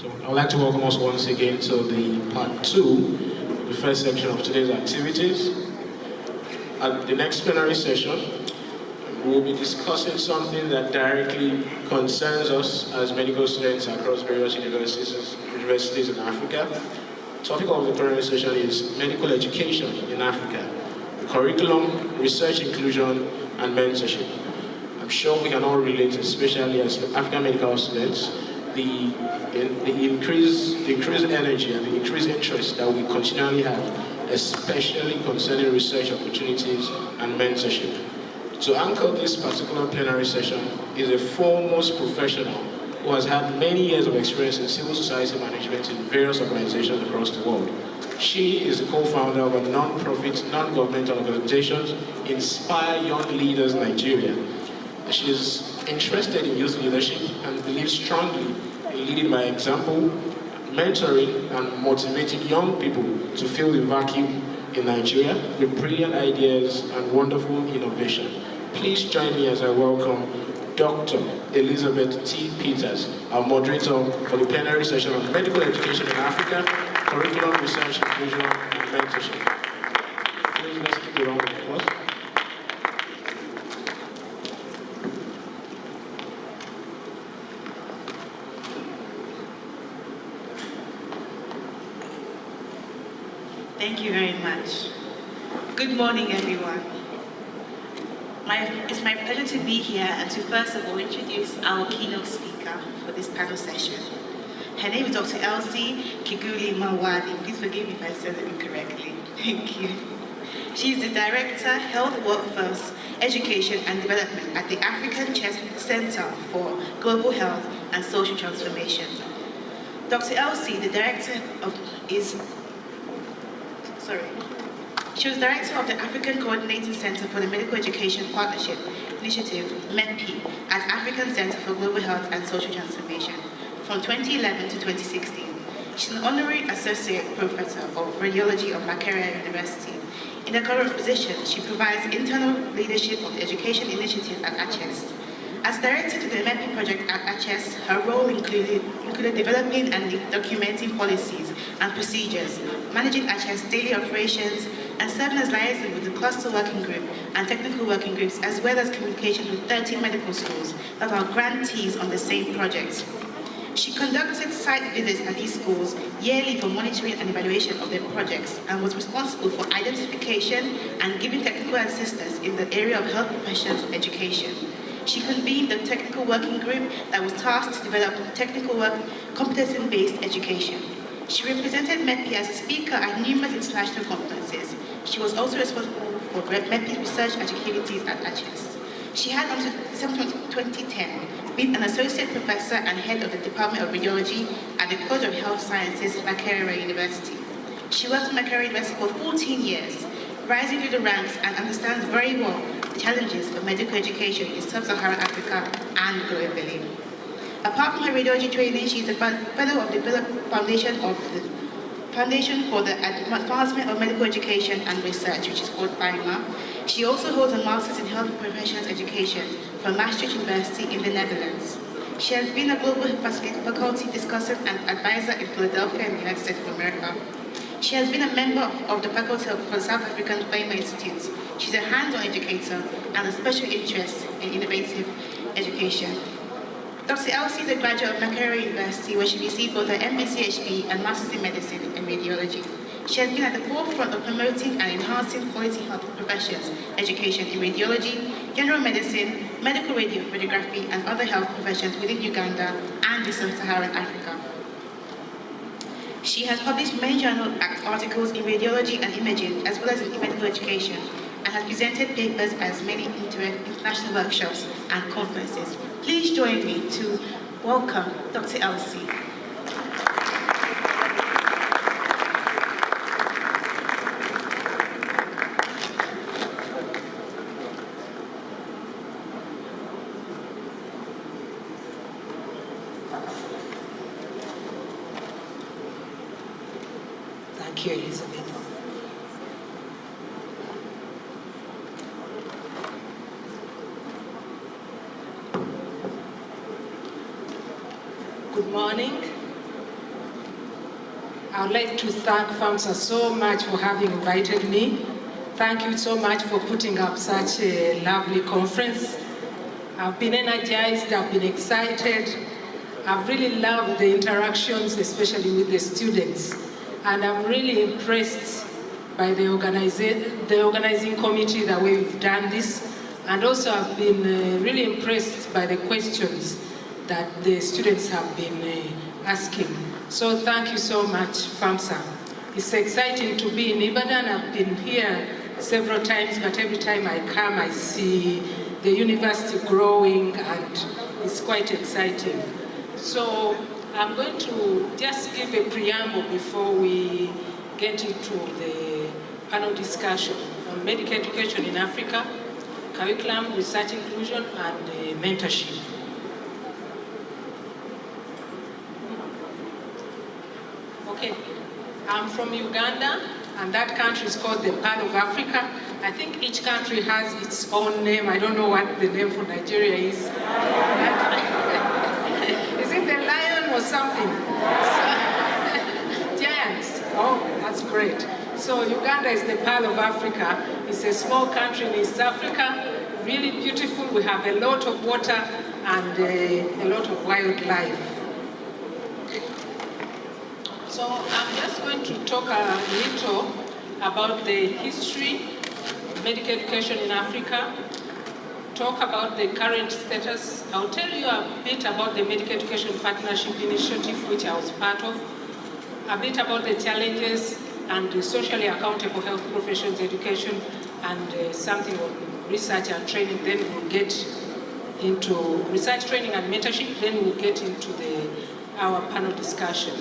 So I would like to welcome us once again to the part 2 of the first section of today's activities. At the next plenary session, we will be discussing something that directly concerns us as medical students across various universities in Africa. The topic of the plenary session is medical education in Africa, curriculum, research inclusion, and mentorship. I'm sure we can all relate, especially as African medical students, the increased energy and the increased interest that we continually have, especially concerning research opportunities and mentorship. To anchor this particular plenary session is a foremost professional who has had many years of experience in civil society management in various organizations across the world. She is the co-founder of a non-profit, non-governmental organization, Inspire Young Leaders Nigeria. She is interested in youth leadership and believes strongly in leading by example, mentoring and motivating young people to fill the vacuum in Nigeria with brilliant ideas and wonderful innovation. Please join me as I welcome Dr. Elizabeth T. Peters, our moderator for the plenary session on medical education in Africa, curriculum, research, inclusion, and mentorship. Please let's give a round of applause. Thank you very much. Good morning, everyone. It's my pleasure to be here and to first of all introduce our keynote speaker for this panel session. Her name is Dr. Elsie Kiguli Mawadi. Please forgive me if I said it incorrectly. Thank you. She is the Director, Health Workforce, Education and Development at the African Chest Center for Global Health and Social Transformation. Dr. Elsie, the Director She was Director of the African Coordinating Center for the Medical Education Partnership Initiative, MEDP, at African Center for Global Health and Social Transformation from 2011 to 2016. She's an Honorary Associate Professor of Radiology of Makerere University. In her current position, she provides internal leadership of the education initiative at ACHES. As Director to the MEDP project at ACHES, her role included developing and documenting policies and procedures, managing ACHES daily operations, and serving as liaison with the cluster working group and technical working groups, as well as communication with 13 medical schools that are grantees on the same project. She conducted site visits at these schools yearly for monitoring and evaluation of their projects and was responsible for identification and giving technical assistance in the area of health professions education. She convened the technical working group that was tasked to develop technical work competency-based education. She represented MEDP as a speaker at numerous international conferences. She was also responsible for MEDP research activities at ACHES. She had until December 2010 been an associate professor and head of the Department of Radiology at the College of Health Sciences, Makerere University. She worked at Makerere University for 14 years, rising through the ranks and understands very well the challenges of medical education in sub-Saharan Africa and globally. Apart from her radiology training, she is a fellow of the Foundation for the Advancement of Medical Education and Research, which is called FIMA. She also holds a Master's in Health Professions Education from Maastricht University in the Netherlands. She has been a global faculty discussant and advisor in Philadelphia in the United States of America. She has been a member of the faculty for the South African FIMA Institute. She's a hands-on educator and a special interest in innovative education. Dr. Elsie is a graduate of Makerere University, where she received both her MBCHB and Masters in Medicine and Radiology. She has been at the forefront of promoting and enhancing quality health professions education in radiology, general medicine, medical radiography, and other health professions within Uganda and in sub-Saharan Africa. She has published many journal articles in radiology and imaging, as well as in medical education, and has presented papers at many international workshops and conferences. Please join me to welcome Dr. Elsie. Thank you, Elizabeth. Good morning. I would like to thank Famsa so much for having invited me. Thank you so much for putting up such a lovely conference. I've been energized, I've been excited. I've really loved the interactions, especially with the students. And I'm really impressed by the organizing committee, the way we've done this. And also I've been really impressed by the questions that the students have been asking. So thank you so much, Famsa. It's exciting to be in Ibadan. I've been here several times, but every time I come, I see the university growing, and it's quite exciting. So I'm going to just give a preamble before we get into the panel discussion on medical education in Africa, curriculum, research inclusion, and mentorship. Okay, I'm from Uganda, and that country is called the Pearl of Africa. I think each country has its own name. I don't know what the name for Nigeria is. Is it the lion or something? Giants. Oh, that's great. So Uganda is the Pearl of Africa. It's a small country in East Africa, really beautiful. We have a lot of water and a lot of wildlife. So I'm just going to talk a little about the history of medical education in Africa, talk about the current status. I'll tell you a bit about the Medical Education Partnership Initiative, which I was part of, a bit about the challenges and the socially accountable health professions education, and something on research and training. Then we'll get into research training and mentorship, then we'll get into our panel discussion.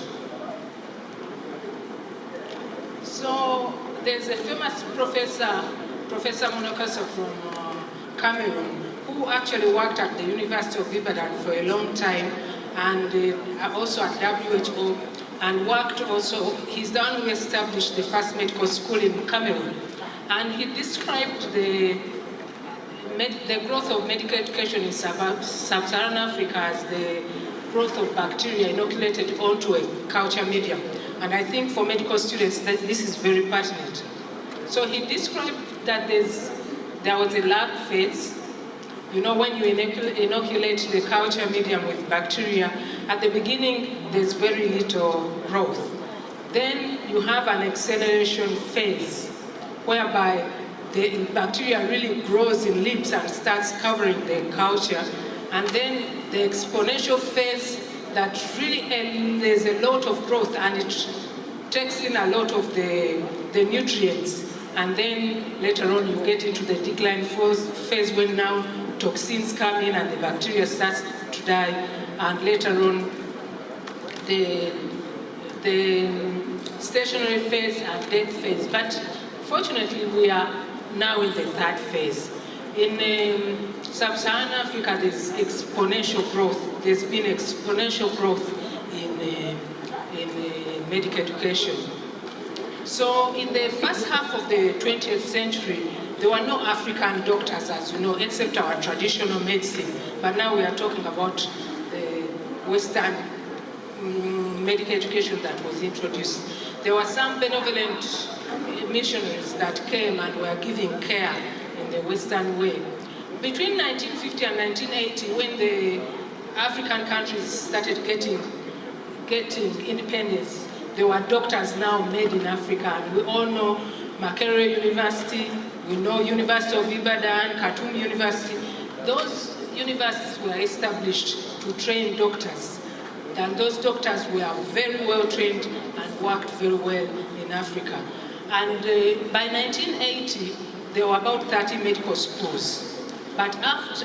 So there's a famous Professor Monokasa from Cameroon, who actually worked at the University of Ibadan for a long time, and also at WHO, and worked also, he's the one who established the first medical school in Cameroon. And he described the growth of medical education in sub-Saharan Africa as the growth of bacteria inoculated onto a culture medium. And I think for medical students, this is very pertinent. So he described that there was a lag phase. You know, when you inoculate the culture medium with bacteria, at the beginning, there's very little growth. Then you have an acceleration phase, whereby the bacteria really grows in leaps and starts covering the culture. And then the exponential phase, that really there's a lot of growth, and it takes in a lot of the nutrients. And then later on you get into the decline phase, when now toxins come in and the bacteria starts to die, and later on the stationary phase and death phase. But fortunately we are now in the third phase. In sub-Saharan Africa, there's exponential growth. There's been exponential growth in medical education. So in the first half of the 20th century, there were no African doctors, as you know, except our traditional medicine. But now we are talking about the Western medical education that was introduced. There were some benevolent missionaries that came and were giving care in the Western way. Between 1950 and 1980, when the African countries started getting independence, there were doctors now made in Africa. And we all know Makerere University, we know University of Ibadan, Khartoum University. Those universities were established to train doctors. And those doctors were very well trained and worked very well in Africa. And by 1980, there were about 30 medical schools. But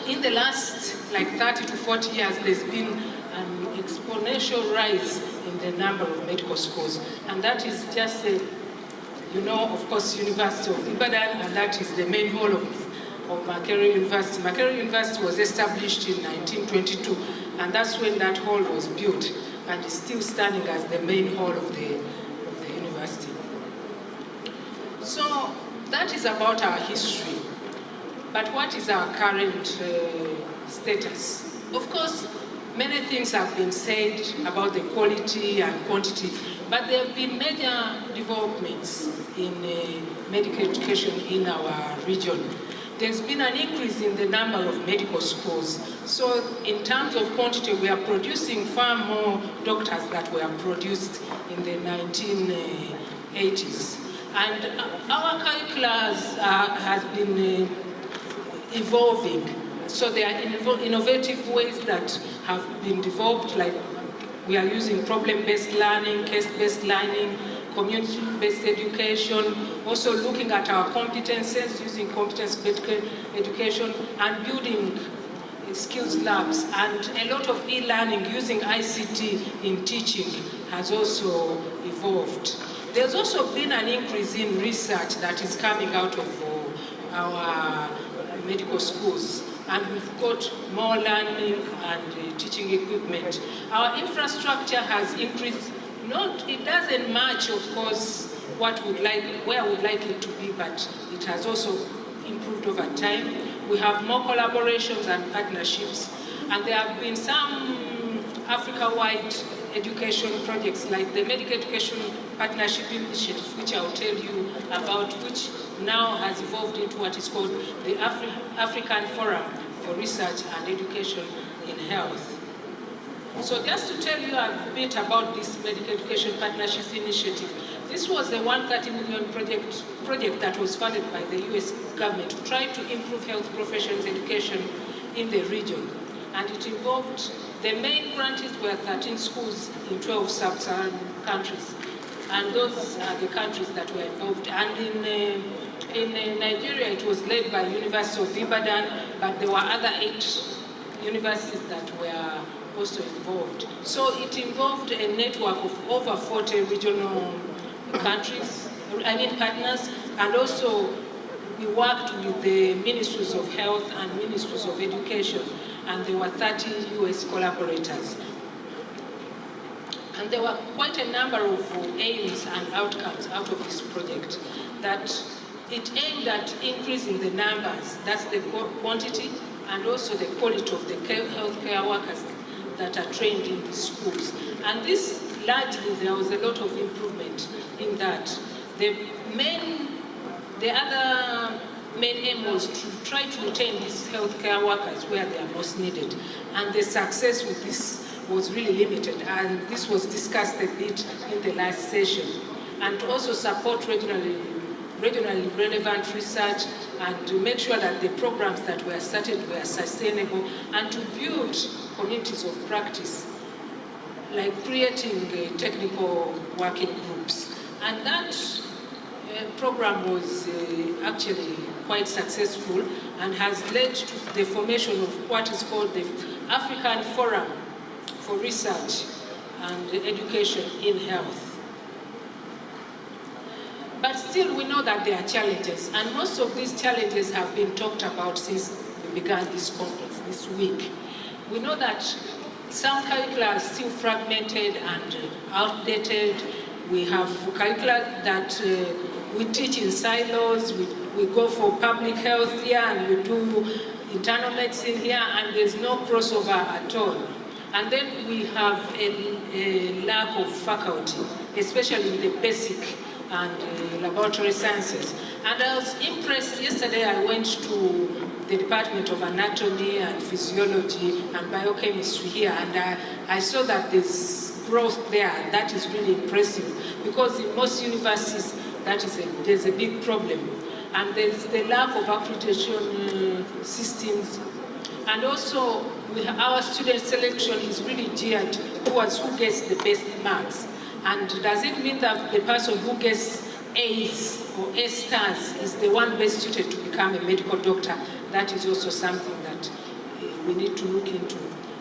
in the last 30 to 40 years, there's been an exponential rise in the number of medical schools. And that is just, of course, University of Ibadan, and that is the main hall of Makerere University. Makerere University was established in 1922, and that's when that hall was built, and is still standing as the main hall of the university. So that is about our history. But what is our current status? Of course, Many things have been said about the quality and quantity, but there have been major developments in medical education in our region. There's been an increase in the number of medical schools. So in terms of quantity, we are producing far more doctors that were produced in the 1980s. And our curricula has been evolving. So there are innovative ways that have been developed, like we are using problem-based learning, case-based learning, community-based education, also looking at our competences, using competence-based education, and building skills labs. And a lot of e-learning using ICT in teaching has also evolved. There's also been an increase in research that is coming out of our medical schools. And we've got more learning and teaching equipment. Our infrastructure has increased. It doesn't match, of course, where we'd like it to be, but it has also improved over time. We have more collaborations and partnerships, and there have been some Africa-wide education projects, like the Medical Education Partnership Initiative, which I'll tell you about, which now has evolved into what is called the African Forum for Research and Education in Health. So just to tell you a bit about this Medical Education Partnership Initiative, this was a $130 million project that was funded by the US government to try to improve health professions education in the region. And it involved, the main grantees were 13 schools in 12 sub-Saharan countries. And those are the countries that were involved. And in Nigeria, it was led by University of Ibadan, but there were other 8 universities that were also involved. So it involved a network of over 40 regional partners, and also we worked with the Ministries of Health and Ministries of Education, and there were 30 US collaborators. And there were quite a number of aims and outcomes out of this project, that it aimed at increasing the numbers, that's the quantity, and also the quality of the healthcare workers that are trained in these schools. And this, largely, there was a lot of improvement in that. The other main aim was to try to retain these healthcare workers where they are most needed. And the success with this was really limited, and this was discussed a bit in the last session. And to also support regionally relevant research, and to make sure that the programs that were started were sustainable, and to build communities of practice, like creating technical working groups. And that program was actually quite successful and has led to the formation of what is called the African Forum for Research and Education in Health. But still, we know that there are challenges, and most of these challenges have been talked about since we began this conference this week. We know that some curricula are still fragmented and outdated. We have curricula that we teach in silos. We go for public health here, and we do internal medicine here, and there's no crossover at all. And then we have a lack of faculty, especially in the basic and laboratory sciences. And I was impressed, yesterday I went to the Department of Anatomy and Physiology and Biochemistry here, and I saw that there's growth there, and that is really impressive, because in most universities, there's a big problem. And there's the lack of accreditation systems. And also, our student selection is really geared towards who gets the best marks. And does it mean that the person who gets A's or A stars is the one best suited to become a medical doctor? That is also something that we need to look into.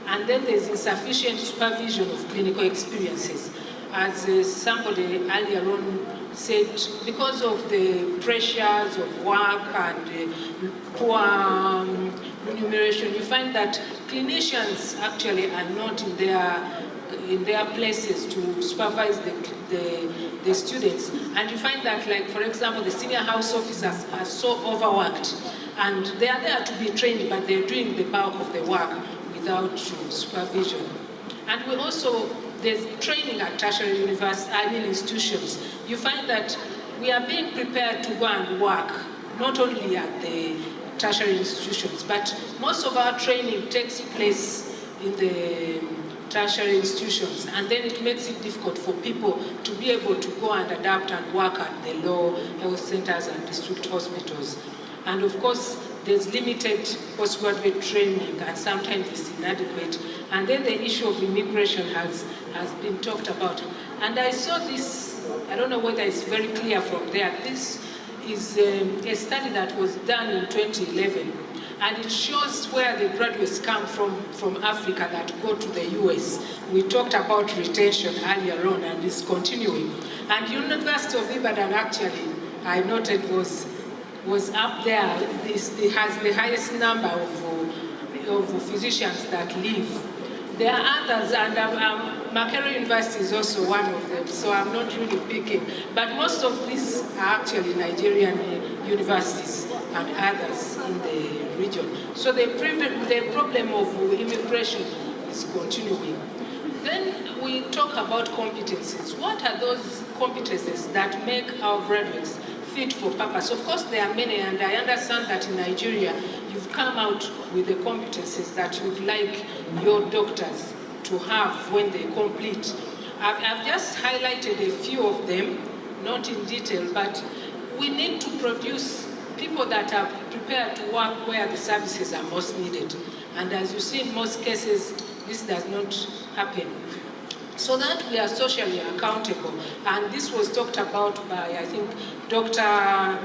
And then there's insufficient supervision of clinical experiences. As somebody earlier on said, because of the pressures of work and poor remuneration, you find that clinicians actually are not in their places to supervise the students. And you find that, like, for example, the senior house officers are so overworked, and they are there to be trained, but they're doing the bulk of the work without supervision. And we also, there's training at tertiary institutions. You find that we are being prepared to go and work, not only at the tertiary institutions, but most of our training takes place in the tertiary institutions, and then it makes it difficult for people to be able to go and adapt and work at the low health centers and district hospitals. And of course, there's limited postgraduate training, and sometimes it's inadequate. And then the issue of immigration has been talked about. And I saw this, I don't know whether it's very clear from there, this is a study that was done in 2011, and it shows where the graduates come from Africa that go to the US. We talked about retention earlier on, and it's continuing. And University of Ibadan actually, I noted, was up there. It has the highest number of physicians that leave. There are others, and Makerere University is also one of them, so I'm not really picking. But most of these are actually Nigerian universities and others in the region. So the problem of immigration is continuing. Then we talk about competencies. What are those competencies that make our graduates fit for purpose? Of course, there are many, and I understand that in Nigeria, you've come out with the competencies that you'd like your doctors to have when they complete. I've just highlighted a few of them, not in detail, but we need to produce people that are prepared to work where the services are most needed. And as you see, in most cases, this does not happen. So that we are socially accountable. And this was talked about by, I think, Dr.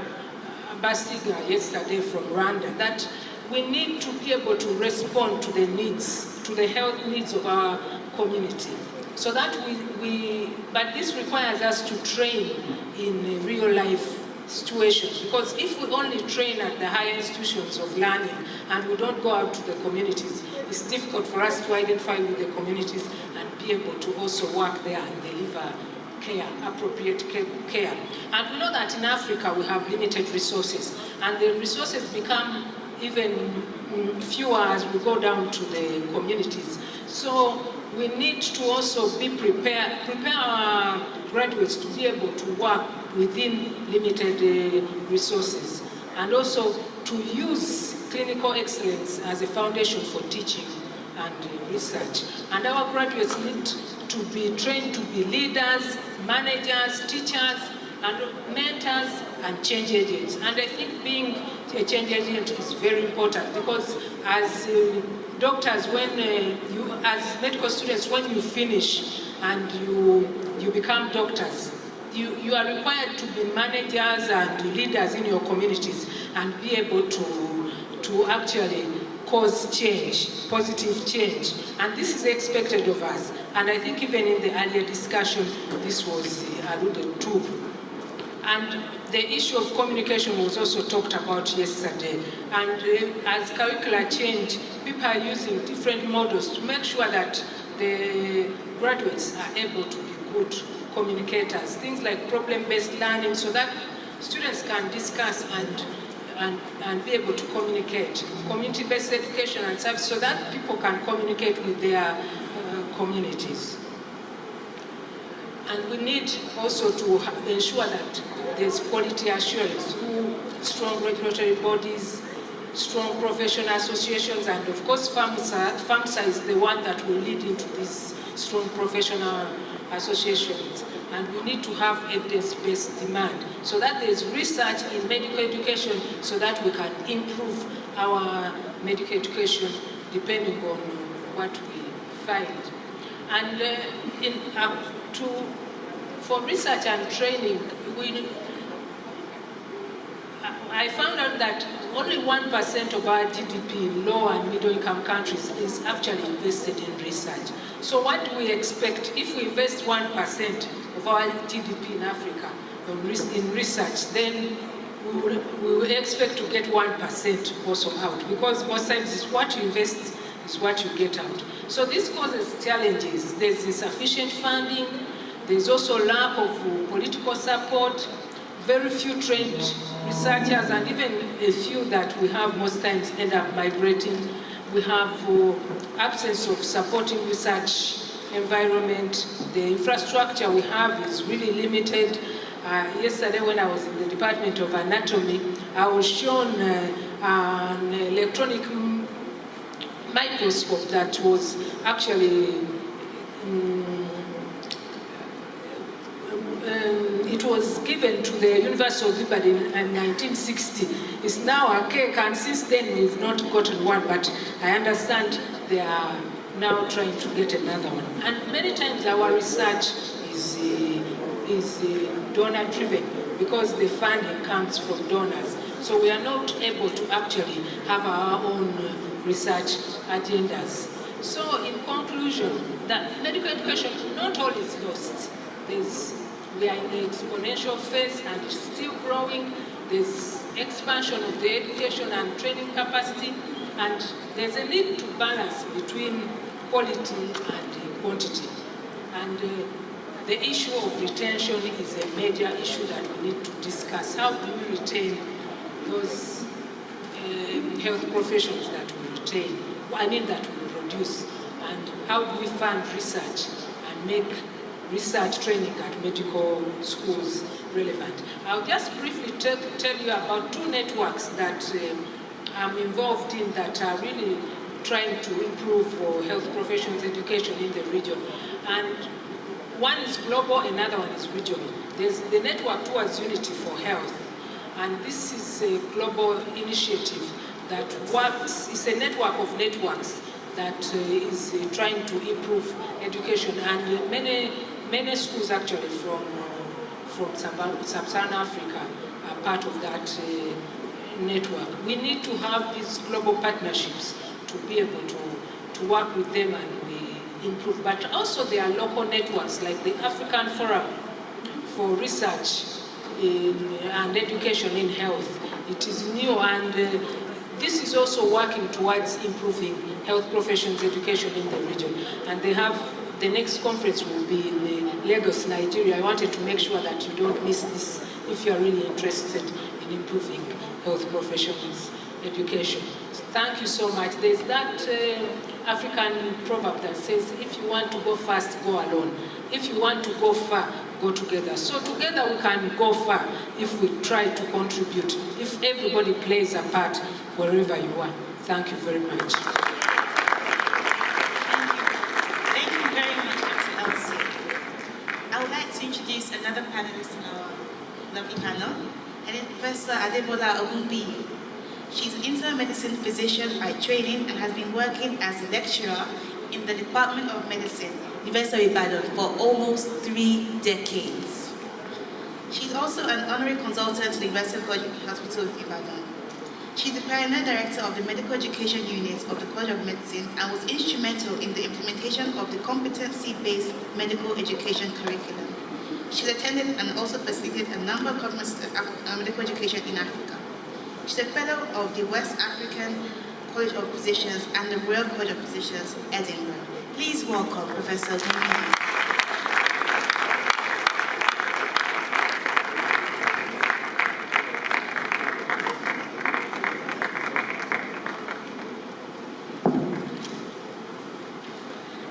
Basiga yesterday from Rwanda, that we need to be able to respond to the needs, to the health needs of our community. So that but this requires us to train in real life situations, because if we only train at the higher institutions of learning and we don't go out to the communities, it's difficult for us to identify with the communities and be able to also work there and deliver care, appropriate care. And we know that in Africa we have limited resources, and the resources become even fewer as we go down to the communities. So we need to also be prepare our graduates to be able to work within limited resources, and also to use clinical excellence as a foundation for teaching and research. And our graduates need to be trained to be leaders, managers, teachers, and mentors, and change agents. And I think being a change agent is very important, because as doctors, as medical students, when you finish and you become doctors, you are required to be managers and leaders in your communities and be able to actually cause change, positive change. And this is expected of us. And I think even in the earlier discussion, this was alluded to. And the issue of communication was also talked about yesterday. And as curricula change, people are using different models to make sure that the graduates are able to be good communicators. Things like problem-based learning, so that students can discuss and be able to communicate. Community-based education and service, so that people can communicate with their communities. And we need also to ensure that there's quality assurance through strong regulatory bodies, strong professional associations, and of course Famsa is the one that will lead into these strong professional associations. And we need to have evidence-based demand, so that there's research in medical education, so that we can improve our medical education depending on what we find. And for research and training, I found out that only 1% of our GDP in low and middle income countries is actually invested in research. So what do we expect if we invest 1% of our GDP in Africa in research, then we will expect to get 1% also out, because most times it's what you invest is what you get out. So this causes challenges. There's insufficient funding, there's also lack of political support, very few trained researchers, and even a few that we have most times end up migrating. we have absence of supporting research environment. The infrastructure we have is really limited. Yesterday when I was in the Department of Anatomy, I was shown an electronic microscope that was actually it was given to the University of Ibadan in 1960. It's now archaic, and since then we've not gotten one, but I understand they are now trying to get another one. And many times our research is donor-driven because the funding comes from donors. So we are not able to actually have our own research agendas. So in conclusion, that medical education, not all is lost. We are in the exponential phase and it's still growing. There's expansion of the education and training capacity, and there's a need to balance between quality and quantity. And the issue of retention is a major issue that we need to discuss. How do we retain those health professions that we retain, that we produce, and how do we fund research and make research training at medical schools relevant? I'll just briefly tell you about two networks that I'm involved in that are really trying to improve health professions education in the region. And one is global, another one is regional. There's the Network Towards Unity for Health, and this is a global initiative that works, it's a network of networks that is trying to improve education, and many schools actually from Sub-Saharan Africa are part of that network. We need to have these global partnerships to be able to work with them and improve. But also there are local networks like the African Forum for Research and Education in Health. It is new, and this is also working towards improving health professions education in the region. And they have, the next conference will be in Lagos, Nigeria. I wanted to make sure that you don't miss this if you are really interested in improving health professions education. Thank you so much. There's that African proverb that says, if you want to go fast, go alone. If you want to go far, go together. So together we can go far if we try to contribute, if everybody plays a part wherever you are. Thank you very much. Thank you very much, Dr. Elsie. I would like to introduce another panelist in our lovely panel, and it's Professor Adebola Ogunbiyi. She's an internal medicine physician by training and has been working as a lecturer in the Department of Medicine, University of Ibadan, for almost 3 decades. She's also an honorary consultant to the University College Hospital of Ibadan. She's the pioneer director of the medical education unit of the College of Medicine and was instrumental in the implementation of the competency-based medical education curriculum. She's attended and also facilitated a number of conferences on medical education in Africa. She's a fellow of the West African College of Physicians and the Royal College of Physicians, Edinburgh. Please welcome Professor Ogunbiyi.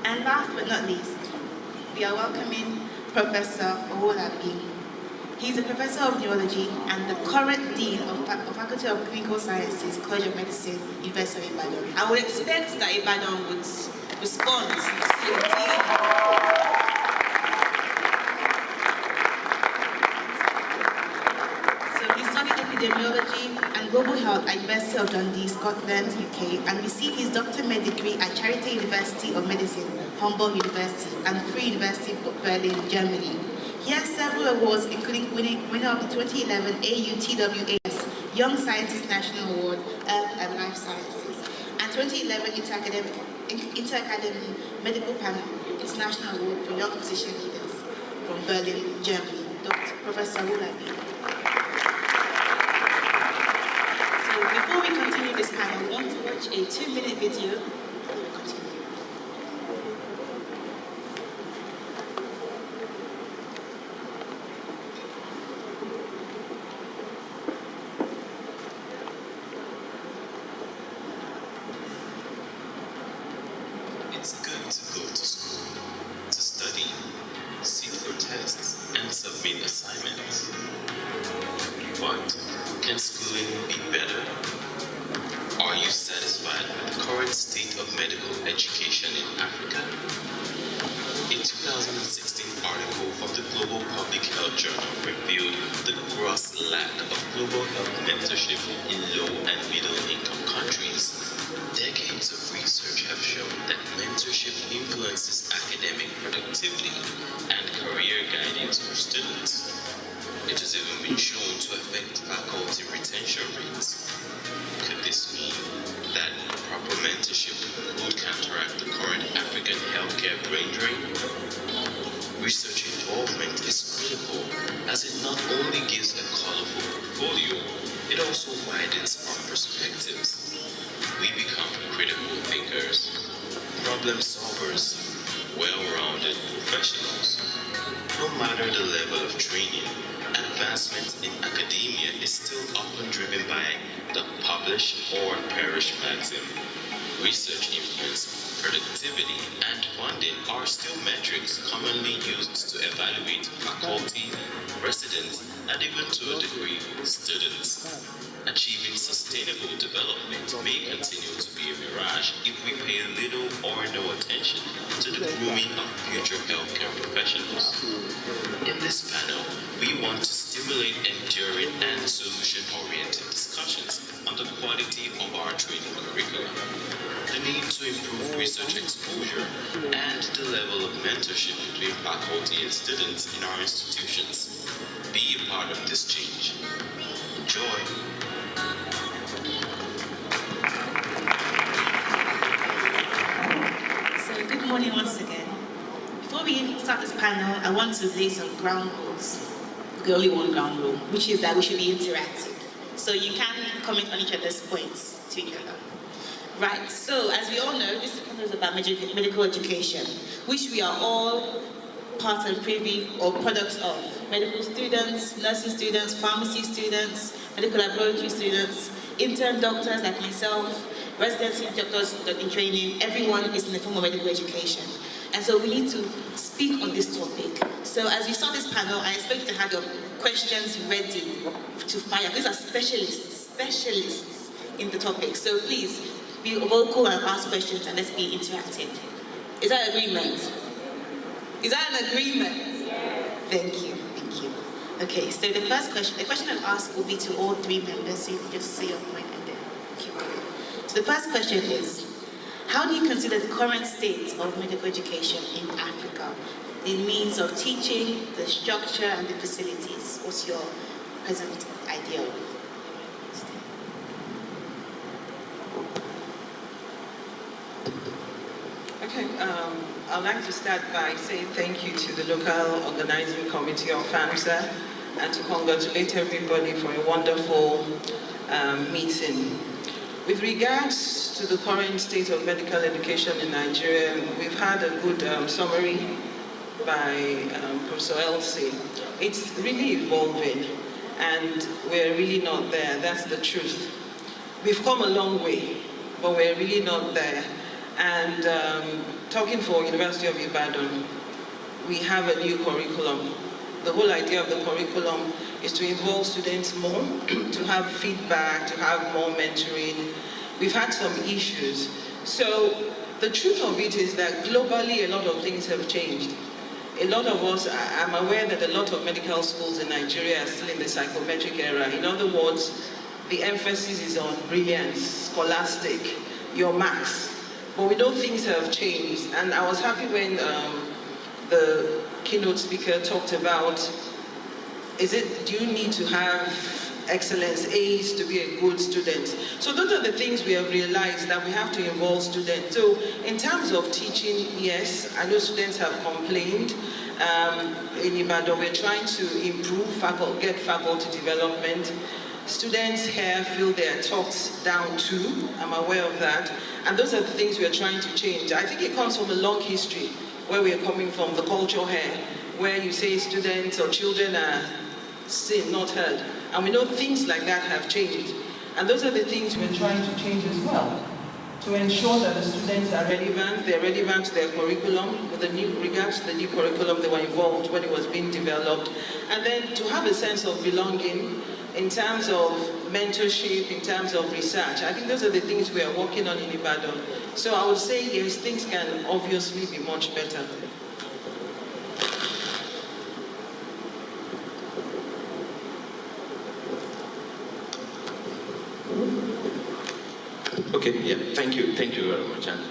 And last but not least, we are welcoming Professor Owolabi. He is a professor of neurology and the current dean of Faculty of Clinical Sciences, College of Medicine, University of Ibadan. I would expect that Ibadan would respond to the dean. So he studied epidemiology and global health at University of Dundee, Scotland, UK, and received his Dr. Med degree at Charité University of Medicine, Hamburg University, and Free University of Berlin, Germany. He has several awards, including winner of the 2011 AUTWAS Young Scientist National Award, Earth and Life Sciences, and 2011 Inter-Academy Medical Panel International Award for Young Physician Leaders from Berlin, Germany. Dr. Professor Owolabi. So before we continue this panel, we want to watch a 2-minute video. it's good to go to school, to study, sit for tests, and submit assignments. But can schooling be better? Are you satisfied with the current state of medical education in Africa? A 2016 article from the Global Public Health Journal revealed the gross lack of global health mentorship in low and middle-income countries. Decades of research have shown that mentorship influences academic productivity and career guidance for students. It has even been shown to affect faculty retention rates. Could this mean that proper mentorship would counteract the current African healthcare brain drain? Research involvement is critical, as it not only gives a colorful portfolio, it also widens our perspectives. We become critical thinkers, problem solvers, well-rounded professionals. No matter the level of training, advancement in academia is still often driven by the publish or perish maxim. Research influence, productivity, and funding are still metrics commonly used to evaluate faculty, residents, and even to a degree, students. Achieving sustainable development may continue to be a mirage if we pay little or no attention to the grooming of future healthcare professionals. In this panel, we want to stimulate enduring and solution-oriented discussions on the quality of our training curriculum, the need to improve research exposure, and the level of mentorship between faculty and students in our institutions. Be a part of this change. Enjoy. Good morning once again. Before we start this panel, I want to lay some ground rules. Okay, only one ground rule, which is that we should be interactive. So you can comment on each other's points to each other. Right, so as we all know, this panel is about medical education, which we are all part and privy or products of. Medical students, nursing students, pharmacy students, medical laboratory students, intern doctors like myself, residency doctors in training, everyone is in the form of medical education. And so we need to speak on this topic. So as we start this panel, I expect you to have your questions ready to fire. These are specialists in the topic. So please be vocal and ask questions, and let's be interactive. Is that agreement? Is that an agreement? Thank you. Okay, so the question I'll ask will be to all three members, so you can just say your point and then keep going. So the first question is, how do you consider the current state of medical education in Africa? The means of teaching, the structure, and the facilities. What's your present idea? Okay, I'd like to start by saying thank you to the local organizing committee of Famsa and to congratulate everybody for a wonderful meeting. With regards to the current state of medical education in Nigeria, we've had a good summary by Professor Elsie. It's really evolving, and we're really not there. That's the truth. We've come a long way, but we're really not there. And talking for University of Ibadan, we have a new curriculum. The whole idea of the curriculum is to involve students more, to have feedback, to have more mentoring. We've had some issues. So the truth of it is that globally a lot of things have changed. A lot of us, I'm aware that a lot of medical schools in Nigeria are still in the psychometric era. In other words, the emphasis is on brilliance, scholastic, your marks. But we know things have changed. And I was happy when the keynote speaker talked about, do you need to have excellence A's to be a good student? So those are the things we have realized, that we have to involve students. So in terms of teaching, yes, I know students have complained. In Ibadan, we're trying to improve, get faculty development. Students here feel they are talked down to. I'm aware of that. And those are the things we're trying to change. I think it comes from a long history where we're coming from, the culture here, where you say students or children are seen, not heard. And we know things like that have changed. And those are the things we're trying to change as well. to ensure that the students are relevant, they're relevant to their curriculum, with the new regards to the new curriculum, they were involved when it was being developed, and then to have a sense of belonging in terms of mentorship, in terms of research. I think those are the things we are working on in Ibadan. So I would say yes, things can obviously be much better. Okay, yeah, thank you very much, and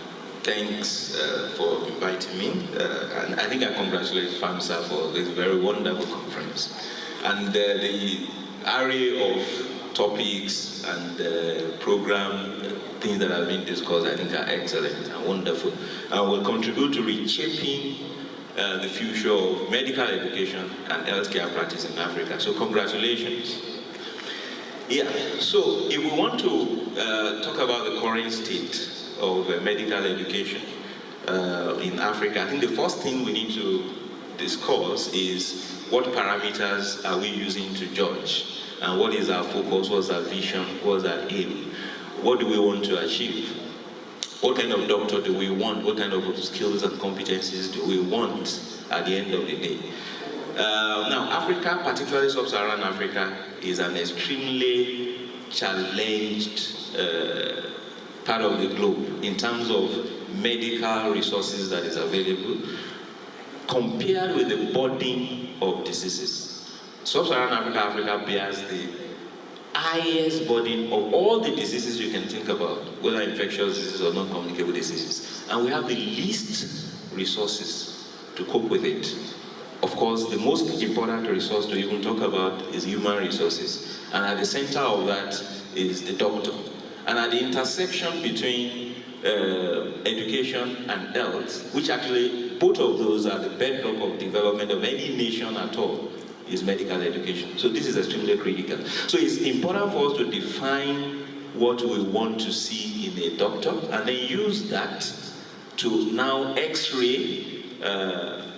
thanks for inviting me. And I think I congratulate Famsa for this very wonderful conference. And the array of topics and program things that have been discussed, I think, are excellent and wonderful, and will contribute to reshaping the future of medical education and healthcare practice in Africa. So congratulations. Yeah, so if we want to talk about the current state of medical education in Africa, I think the first thing we need to discuss is what parameters are we using to judge, and what is our focus, what's our vision, what's our aim, what do we want to achieve, what kind of doctor do we want, what kind of skills and competencies do we want at the end of the day. Now, Africa, particularly Sub-Saharan Africa, is an extremely challenged part of the globe in terms of medical resources that is available, compared with the burden of diseases. Sub-Saharan Africa bears the highest burden of all the diseases you can think about, whether infectious diseases or non-communicable diseases, and we have the least resources to cope with it. Of course, the most important resource to even talk about is human resources. And at the center of that is the doctor. And at the intersection between education and health, which actually both of those are the bedrock of development of any nation at all, is medical education. So this is extremely critical. So it's important for us to define what we want to see in a doctor, and then use that to now x-ray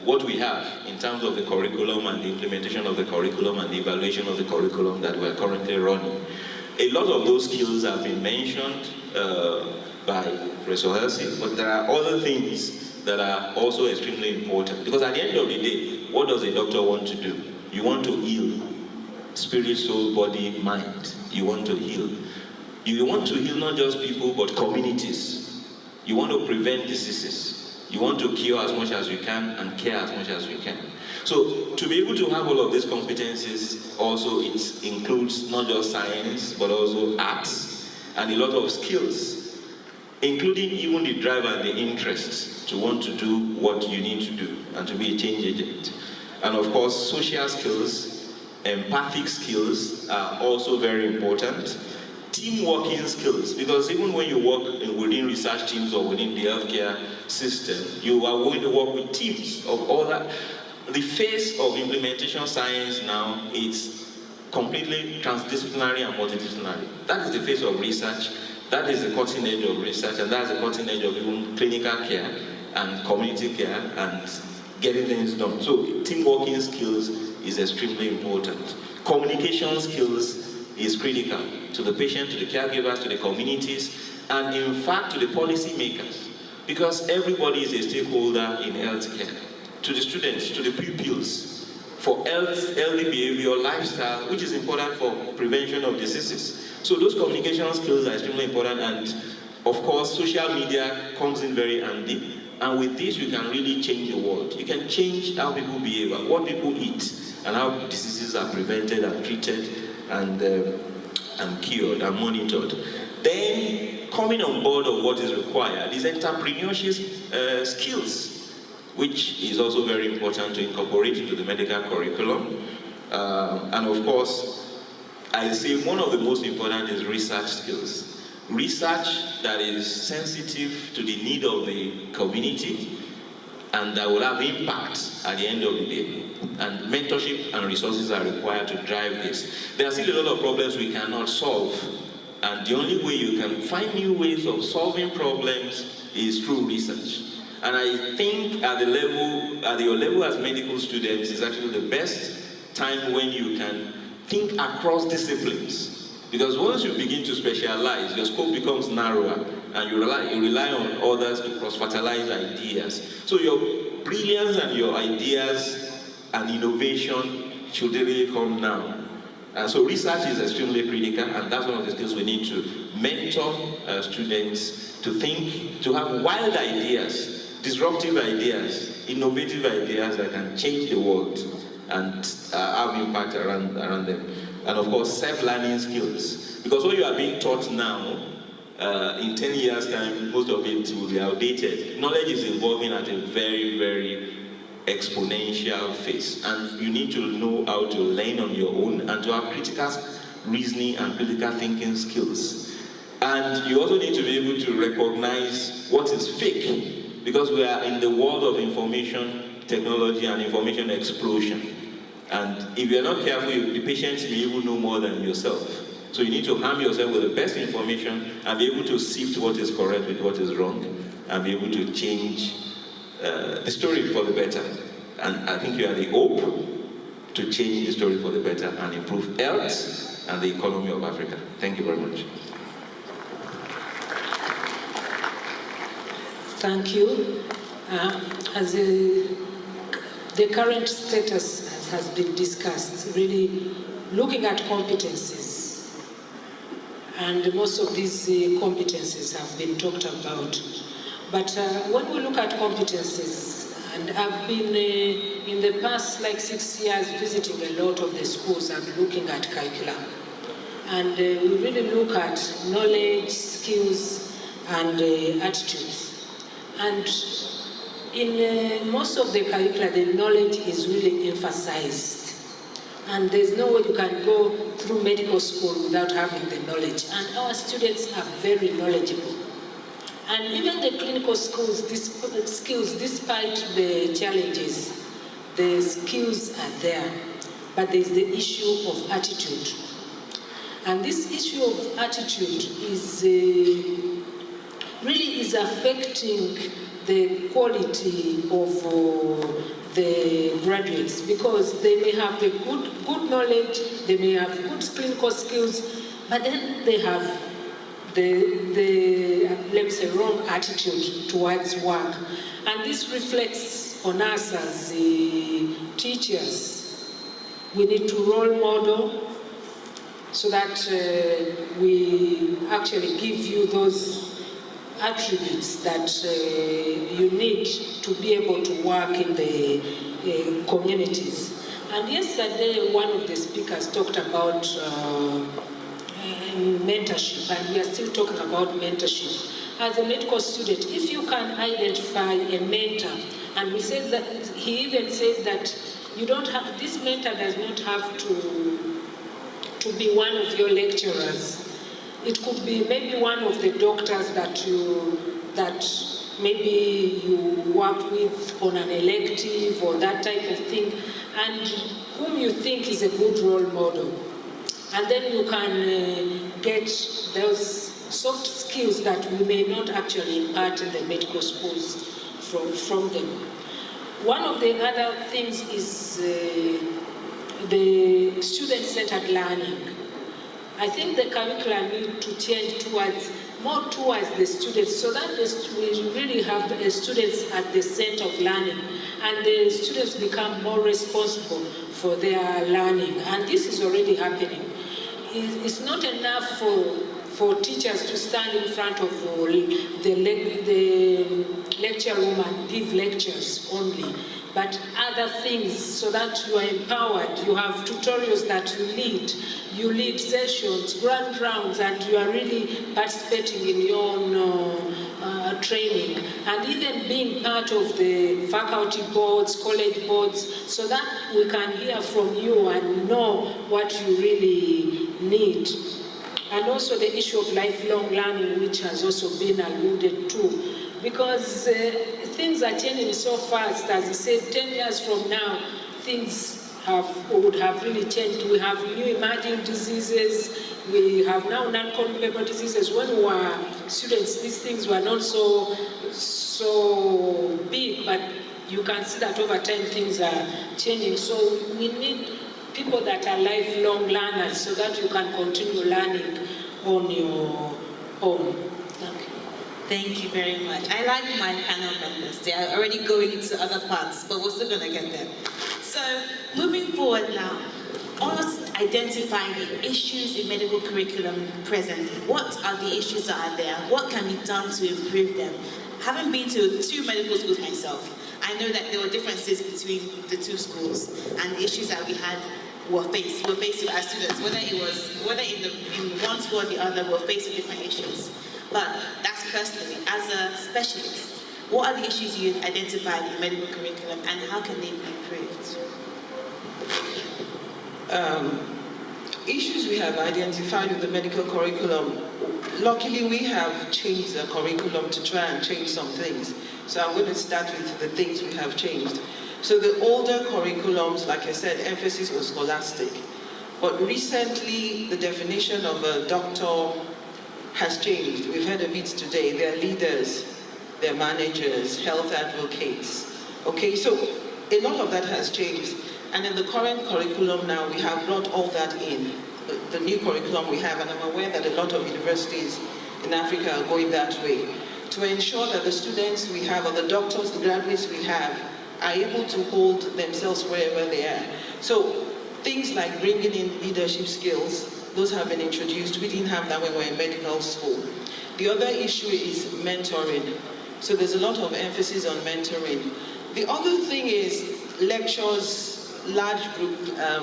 what we have in terms of the curriculum and the implementation of the curriculum and the evaluation of the curriculum that we're currently running. A lot of those skills have been mentioned by Professor Helsi, but there are other things that are also extremely important. Because at the end of the day, what does a doctor want to do? You want to heal spirit, soul, body, mind. You want to heal. You want to heal not just people, but communities. You want to prevent diseases. You want to cure as much as you can and care as much as you can. So to be able to have all of these competencies, also it includes not just science, but also arts and a lot of skills, including even the drive and the interest to want to do what you need to do and to be a change agent. And of course, social skills, empathic skills are also very important. Team working skills, because even when you work within research teams or within the healthcare system, you are going to work with teams of all that. The face of implementation science now is completely transdisciplinary and multidisciplinary. That is the face of research, that is the cutting edge of research, and that's the cutting edge of even clinical care and community care and getting things done. So team working skills is extremely important. Communication skills is critical to the patient, to the caregivers, to the communities, and in fact to the policy makers, because everybody is a stakeholder in healthcare, to the students, to the pupils, for healthy behavior, lifestyle, which is important for prevention of diseases. So those communication skills are extremely important, and of course social media comes in very handy. And with this, you can really change the world. You can change how people behave, what people eat, and how diseases are prevented and treated and cured and monitored. Then, coming on board of what is required is entrepreneurship skills, which is also very important to incorporate into the medical curriculum. And of course, I say one of the most important is research skills. Research that is sensitive to the need of the community and that will have impact at the end of the day. And mentorship and resources are required to drive this. There are still a lot of problems we cannot solve, and the only way you can find new ways of solving problems is through research. And I think at your level as medical students is actually the best time when you can think across disciplines. Because once you begin to specialize, your scope becomes narrower and you rely on others to cross-fertilize ideas. So your brilliance and your ideas and innovation should really come now. So research is extremely critical, and that's one of the skills we need to mentor students to think, to have wild ideas, disruptive ideas, innovative ideas that can change the world and have impact around them. And of course, self-learning skills. Because what you are being taught now, in 10 years' time, most of it will be outdated. Knowledge is evolving at a very, very exponential phase, and you need to know how to learn on your own and to have critical reasoning and critical thinking skills. And you also need to be able to recognize what is fake, because we are in the world of information technology and information explosion. And if you're not careful, the patients may even know more than yourself. So you need to arm yourself with the best information and be able to sift what is correct with what is wrong, and be able to change the story for the better. And I think you are the hope to change the story for the better and improve health and the economy of Africa. Thank you very much. Thank you. As the current status has been discussed, really looking at competencies, and most of these competencies have been talked about. But when we look at competencies, and I've been in the past like 6 years visiting a lot of the schools and looking at curriculum. And we really look at knowledge, skills, and attitudes. And in most of the curricula, the knowledge is really emphasized. And there's no way you can go through medical school without having the knowledge. And our students are very knowledgeable. And even the clinical skills, despite the challenges, the skills are there. But there's the issue of attitude. And this issue of attitude is really is affecting the quality of the graduates, because they may have the good knowledge, they may have good clinical skills, but then they have the let me say, wrong attitude towards work. And this reflects on us as teachers. We need to role model so that we actually give you those attributes that you need to be able to work in the communities. And yesterday, one of the speakers talked about mentorship, and we are still talking about mentorship. As a medical student, if you can identify a mentor, and we said that, he even says that you don't have, this mentor does not have to be one of your lecturers. It could be maybe one of the doctors that maybe you work with on an elective or that type of thing, and whom you think is a good role model. And then you can get those soft skills that we may not actually impart in the medical schools from them. One of the other things is the student-centered learning. I think the curriculum need to change more towards the students, so that we really have the students at the center of learning, and the students become more responsible for their learning. And this is already happening. It's not enough for teachers to stand in front of the lecture room and give lectures only, but other things, so that you are empowered. You have tutorials that you lead sessions, grand rounds, and you are really participating in your own training, and even being part of the faculty boards, college boards, so that we can hear from you and know what you really need. And also the issue of lifelong learning, which has also been alluded to, because things are changing so fast. As I said, 10 years from now, things would have really changed. We have new emerging diseases. We have now non-communicable diseases. When we were students, these things were not so big, but you can see that over time things are changing. So we need people that are lifelong learners, so that you can continue learning on your own. Thank you. Thank you very much. I like my panel members. They are already going to other parts, but we're still going to get there. So, moving forward now, on us identifying the issues in medical curriculum presently. What are the issues that are there? What can be done to improve them? Having been to 2 medical schools myself, I know that there were differences between the 2 schools, and the issues that we had were faced with our students, whether in one school or the other, we're faced with different issues. But that's personally, as a specialist, what are the issues you identified in medical curriculum and how can they be improved? Issues we have identified with the medical curriculum, luckily we have changed the curriculum to try and change some things. So I'm going to start with the things we have changed. So the older curriculums, like I said, emphasis was scholastic. But recently, the definition of a doctor has changed. We've heard of it today. They're leaders, they're managers, health advocates. Okay, so a lot of that has changed. And in the current curriculum now, we have brought all that in. The new curriculum we have, and I'm aware that a lot of universities in Africa are going that way, to ensure that the students we have, or the doctors, the graduates we have, are able to hold themselves wherever they are. So things like bringing in leadership skills, those have been introduced. We didn't have that when we were in medical school. The other issue is mentoring. So there's a lot of emphasis on mentoring. The other thing is lectures, large group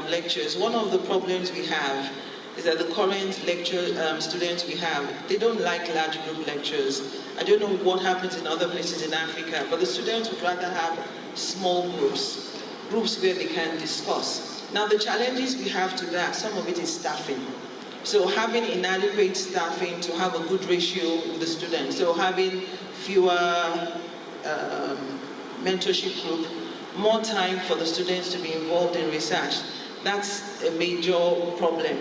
lectures. One of the problems we have is that the current lecture students we have, they don't like large group lectures. I don't know what happens in other places in Africa, but the students would rather have small groups where they can discuss. Now the challenges we have to that, some of it is staffing. So having inadequate staffing to have a good ratio with the students. So having fewer mentorship group, more time for the students to be involved in research. That's a major problem.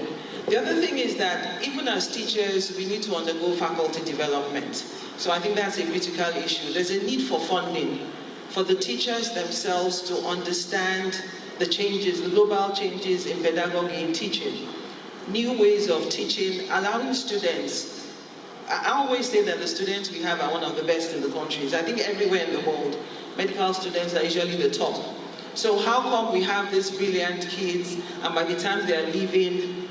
The other thing is that even as teachers, we need to undergo faculty development. So I think that's a critical issue. There's a need for funding for the teachers themselves to understand the changes, the global changes in pedagogy, in teaching, new ways of teaching, allowing students. I always say that the students we have are one of the best in the countries. I think everywhere in the world, medical students are usually the top. So how come we have these brilliant kids, and by the time they're leaving,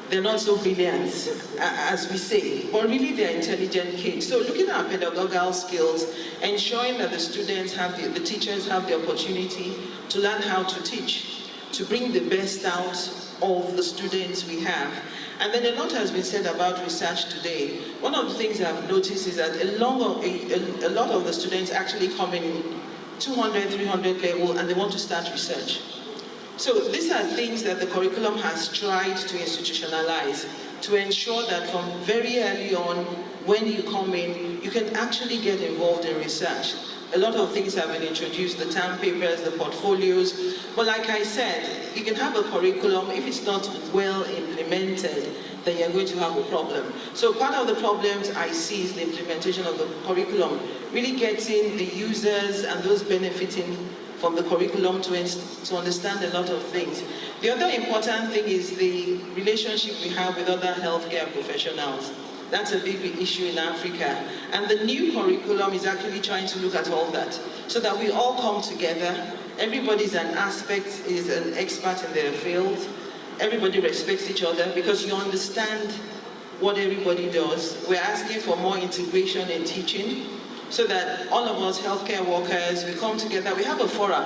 they're not so brilliant, as we say, but really they're intelligent kids. So looking at pedagogical skills, ensuring that the students have, the teachers have the opportunity to learn how to teach, to bring the best out of the students we have. And then a lot has been said about research today. One of the things I've noticed is that a lot of the students actually come in 200, 300 level and they want to start research. So these are things that the curriculum has tried to institutionalize to ensure that from very early on, when you come in, you can actually get involved in research. A lot of things have been introduced, the term papers, the portfolios. But like I said, you can have a curriculum, if it's not well implemented, then you're going to have a problem. So part of the problems I see is the implementation of the curriculum, really getting the users and those benefiting from the curriculum to understand a lot of things. The other important thing is the relationship we have with other healthcare professionals. That's a big issue in Africa. And the new curriculum is actually trying to look at all that, so that we all come together. Everybody's an expert in their field. Everybody respects each other because you understand what everybody does. We're asking for more integration in teaching, so that all of us healthcare workers, we come together. We have a forum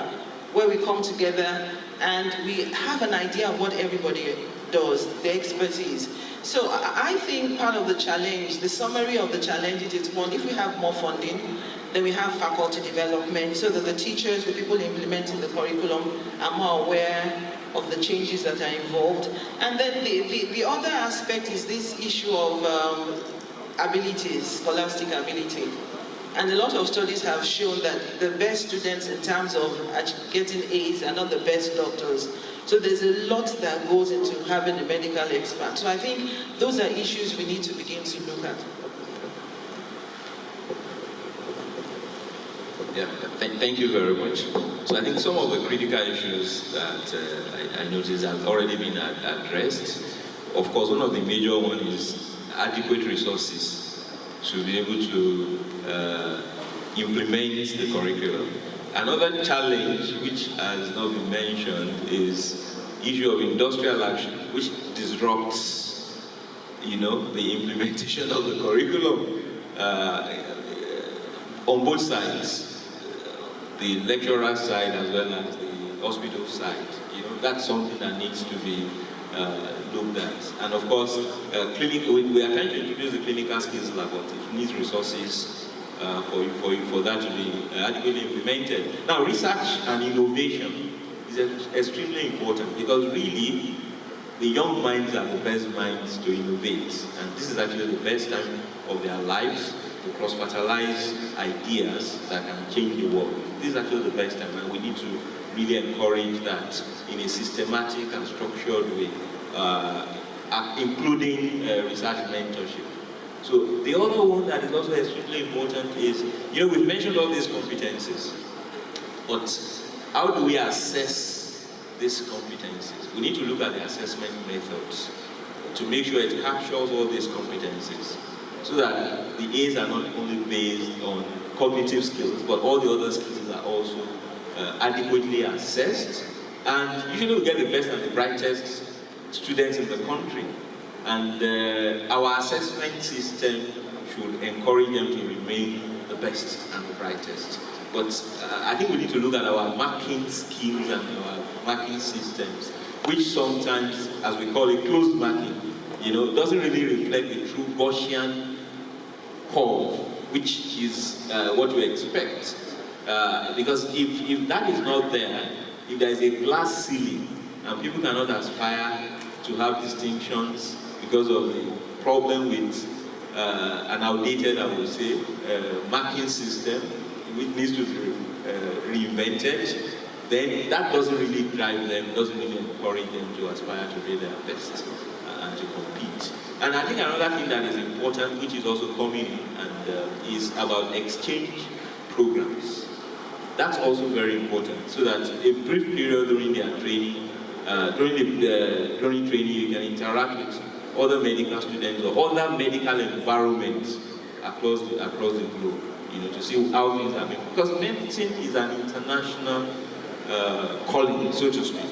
where we come together and we have an idea of what everybody does, the expertise. So I think part of the challenge, the summary of the challenges is one, if we have more funding, then we have faculty development so that the teachers, the people implementing the curriculum are more aware of the changes that are involved. And then the other aspect is this issue of abilities, scholastic ability. And a lot of studies have shown that the best students in terms of getting A's are not the best doctors. So there's a lot that goes into having a medical expert. So I think those are issues we need to begin to look at. Yeah, thank you very much. So I think some of the critical issues that I noticed have already been addressed. Of course, one of the major ones is adequate resources to be able to implement the curriculum. Another challenge, which has not been mentioned, is issue of industrial action, which disrupts, the implementation of the curriculum on both sides, the lecturer side as well as the hospital side. That's something that needs to be looked at. And of course, we are trying to introduce the clinical skills lab, but it needs resources for that to be adequately implemented. Now, research and innovation is extremely important, because really, the young minds are the best minds to innovate. And this is actually the best time of their lives to cross-fertilize ideas that can change the world. This is actually the best time, and we need to really encourage that in a systematic and structured way, including research mentorship. So the other one that is also extremely important is, we've mentioned all these competencies, but how do we assess these competencies? We need to look at the assessment methods to make sure it captures all these competencies, so that the A's are not only based on cognitive skills, but all the other skills are also adequately assessed. And usually we get the best and the brightest students in the country. And our assessment system should encourage them to remain the best and the brightest. But I think we need to look at our marking schemes and our marking systems, which sometimes, as we call it, closed marking, doesn't really reflect the true Gaussian curve, which is what we expect. Because if that is not there, if there is a glass ceiling and people cannot aspire to have distinctions because of the problem with an outdated, I would say, marking system, which needs to be reinvented, then that doesn't really drive them, doesn't really encourage them to aspire to be their best and to compete. And I think another thing that is important, which is also coming in, and is about exchange programs. That's also very important, so that a brief period during their training, during training, you can interact with other medical students or other medical environments across the globe, to see how things are being. Because medicine is an international calling, so to speak.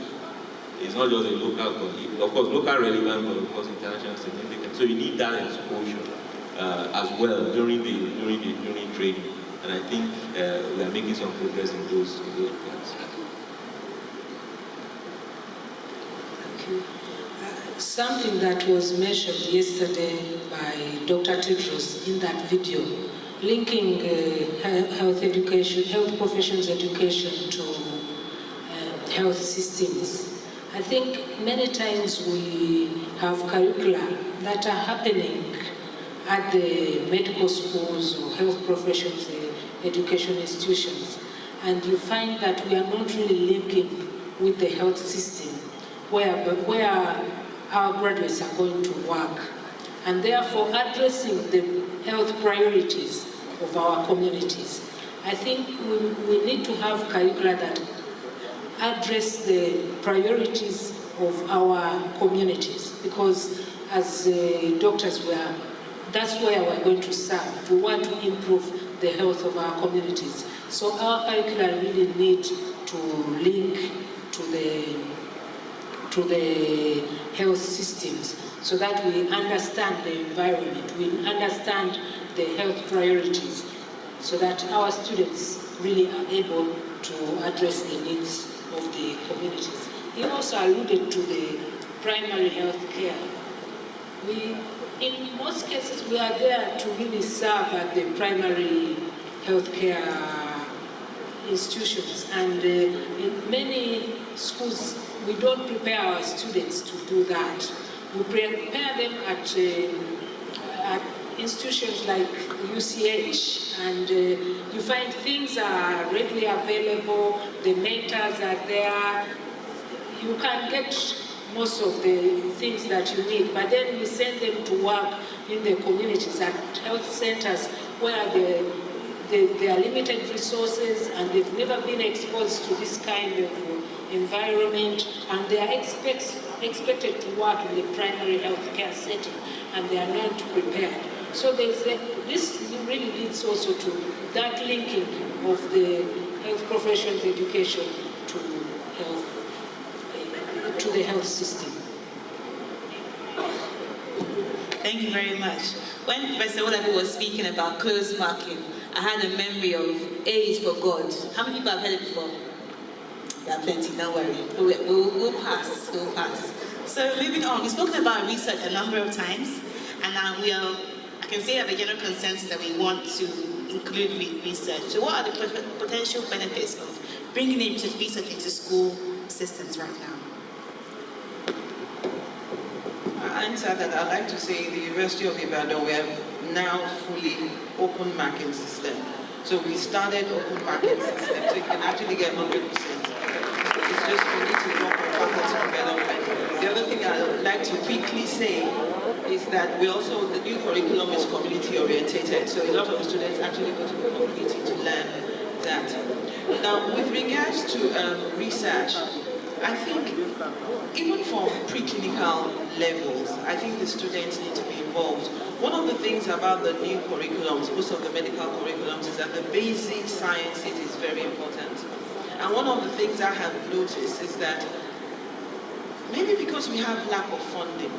It's not just a local calling. Of course, local relevance, but of course, international significance. So you need that exposure as well during training. And I think we are making some progress in those plans. Thank you. Something that was mentioned yesterday by Dr. Tedros in that video, linking health professions education to health systems. I think many times we have curricula that are happening at the medical schools or health professions, education institutions, and you find that we are not really linking with the health system where our graduates are going to work, and therefore addressing the health priorities of our communities. I think we need to have curricula that address the priorities of our communities, because as doctors, that's where we're going to serve. We want to improve the health of our communities. So our curricula really need to link to the health systems, so that we understand the environment, we understand the health priorities, so that our students really are able to address the needs of the communities. He also alluded to the primary health care. In most cases, we are there to really serve at the primary healthcare institutions, and in many schools, we don't prepare our students to do that. We prepare them at institutions like UCH, and you find things are readily available, the mentors are there, you can get most of the things that you need, but then we send them to work in the communities at health centers where there are limited resources and they've never been exposed to this kind of environment, and they are expected to work in the primary health care setting, and they are not prepared. So this really leads also to that linking of the health professions education to the health system. Thank you very much. When Professor Olabi was speaking about close marking, I had a memory of A is for God. How many people have heard it before? There are plenty, don't worry. We'll pass, we'll pass. So moving on, we've spoken about research a number of times, and now I can say have a general consensus that we want to include research. So what are the potential benefits of bringing in research into school systems right now? I answer that. I'd like to say the University of Ibadan, we have now fully open marking system. So we started open marking system, so you can actually get 100%. It's just we need to work on faculty development. The other thing I would like to quickly say is that the new curriculum is community orientated, so a lot of the students actually go to the community to learn that. Now, with regards to research, I think even from preclinical levels, I think the students need to be involved. One of the things about the new curriculums, most of the medical curriculums, is that the basic sciences is very important. And one of the things I have noticed is that maybe because we have lack of funding,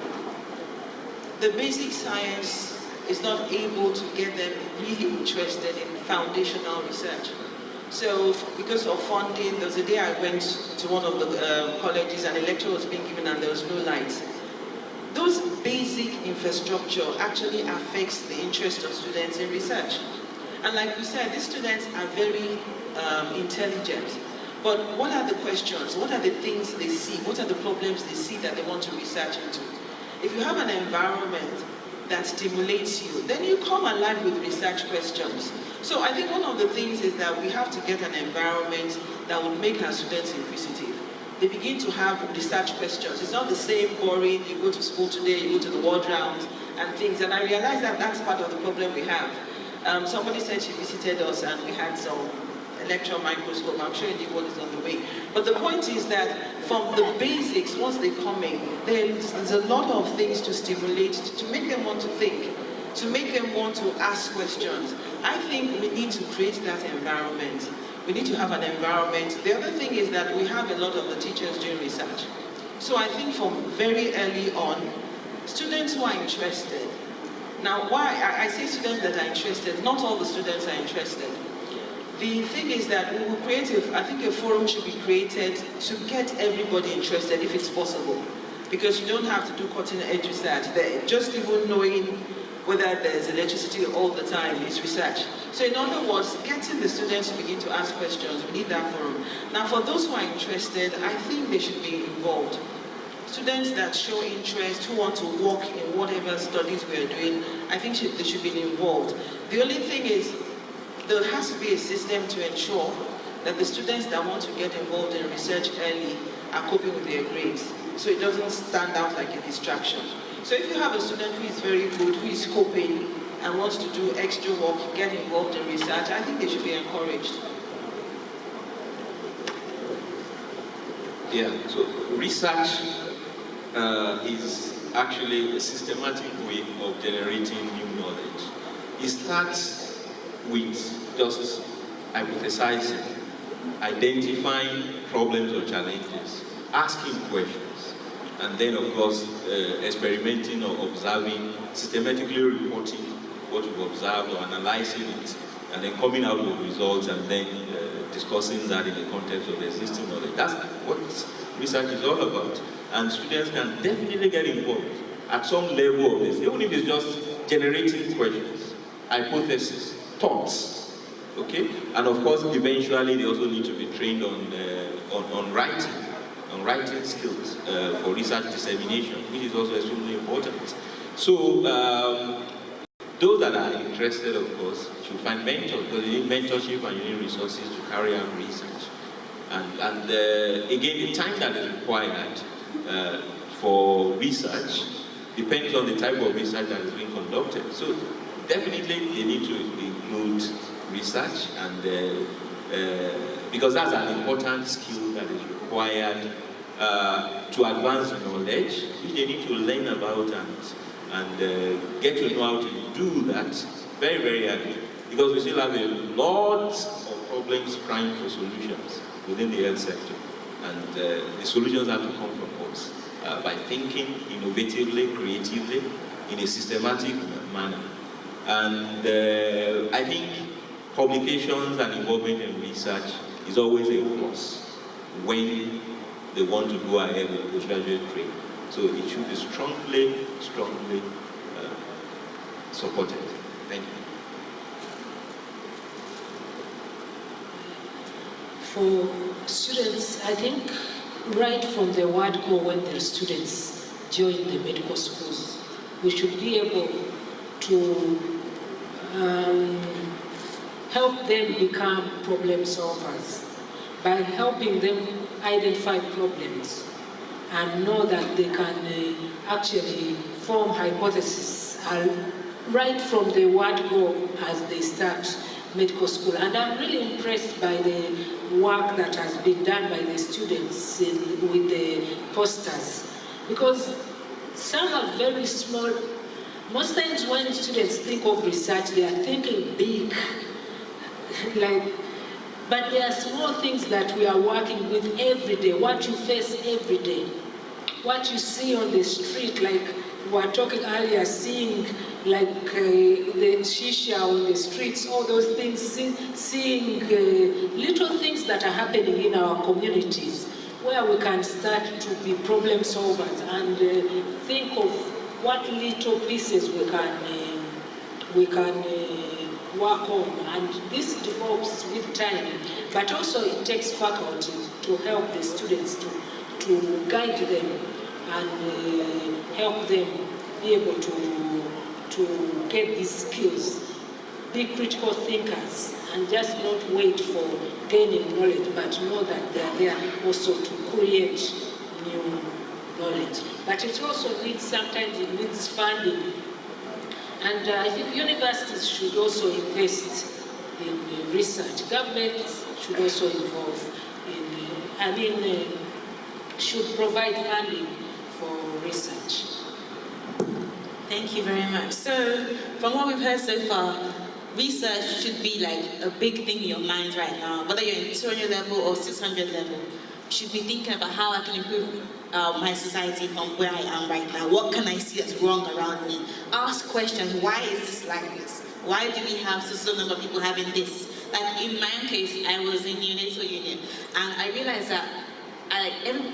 the basic science is not able to get them really interested in foundational research. So because of funding, there was a day I went to one of the colleges and a lecture was being given and there was no lights. Those basic infrastructure actually affects the interest of students in research. And like we said, these students are very intelligent. But what are the questions? What are the things they see? What are the problems they see that they want to research into? If you have an environment that stimulates you, then you come alive with research questions. So I think one of the things is that we have to get an environment that will make our students inquisitive. They begin to have research questions. It's not the same boring, you go to school today, you go to the world round and things. And I realize that that's part of the problem we have. Somebody said she visited us and we had some electron microscope. I'm sure a new one is on the way. But the point is that from the basics, once they come in, there's a lot of things to stimulate, to make them want to think, to make them want to ask questions. I think we need to create that environment. We need to have an environment. The other thing is that we have a lot of the teachers doing research. So I think from very early on, students who are interested. Now, why I say students that are interested, not all the students are interested. The thing is that we will create, I think a forum should be created to get everybody interested if it's possible. Because you don't have to do cutting edge research. Just even knowing whether there's electricity all the time is research. So in other words, getting the students to begin to ask questions, we need that forum. Now for those who are interested, I think they should be involved. Students that show interest, who want to work in whatever studies we are doing, I think they should be involved. The only thing is, there has to be a system to ensure that the students that want to get involved in research early are coping with their grades, so it doesn't stand out like a distraction. So if you have a student who is very good, who is coping and wants to do extra work, get involved in research, I think they should be encouraged. Yeah, so research is actually a systematic way of generating new knowledge. It starts with just hypothesizing, identifying problems or challenges, asking questions, and then of course experimenting or observing, systematically reporting what you've observed or analyzing it, and then coming out with results and then discussing that in the context of the existing knowledge. That's what research is all about. And students can definitely get involved at some level of this, even if it's just generating questions, hypotheses, thoughts, okay? And of course, eventually they also need to be trained on writing skills for research dissemination, which is also extremely important. So those that are interested, of course, should find mentors, because you need mentorship and you need resources to carry out research. And again, the time that is required for research depends on the type of research that is being conducted. So definitely they need to include research, and because that's an important skill that is required to advance knowledge, which they need to learn about and get to know how to do that very, very early. Because we still have a lot of problems crying for solutions within the health sector. And the solutions have to come from us by thinking innovatively, creatively, in a systematic manner. And I think publications and involvement in research is always a plus when they want to go ahead with postgraduate training. So it should be strongly supported. Thank you. For students, I think right from the word go when the students join the medical schools, we should be able to help them become problem solvers by helping them identify problems and know that they can actually form hypotheses right from the word go as they start medical school. And I'm really impressed by the work that has been done by the students with the posters, because some are very small. Most times when students think of research, they are thinking big, but there are small things that we are working with every day, what you face every day, what you see on the street, like we were talking earlier, seeing like the shisha on the streets, all those things, seeing little things that are happening in our communities, where we can start to be problem solvers and think of what little pieces we can work on. And this develops with time, but also it takes faculty to help the students to guide them and help them be able to get these skills, be critical thinkers, and just not wait for gaining knowledge, but know that they are there also to create new knowledge. But it also needs, sometimes it needs funding. And I think universities should also invest in research. Governments should also involve in, should provide funding for research. Thank you very much. So, from what we've heard so far, research should be like a big thing in your mind right now. Whether you're in 200 level or 600 level, you should be thinking about how I can improve my society from where I am right now. What can I see that's wrong around me? Ask questions. Why is this like this? Why do we have such a number of people having this? Like in my own case, I was in neonatal unit, and I realized that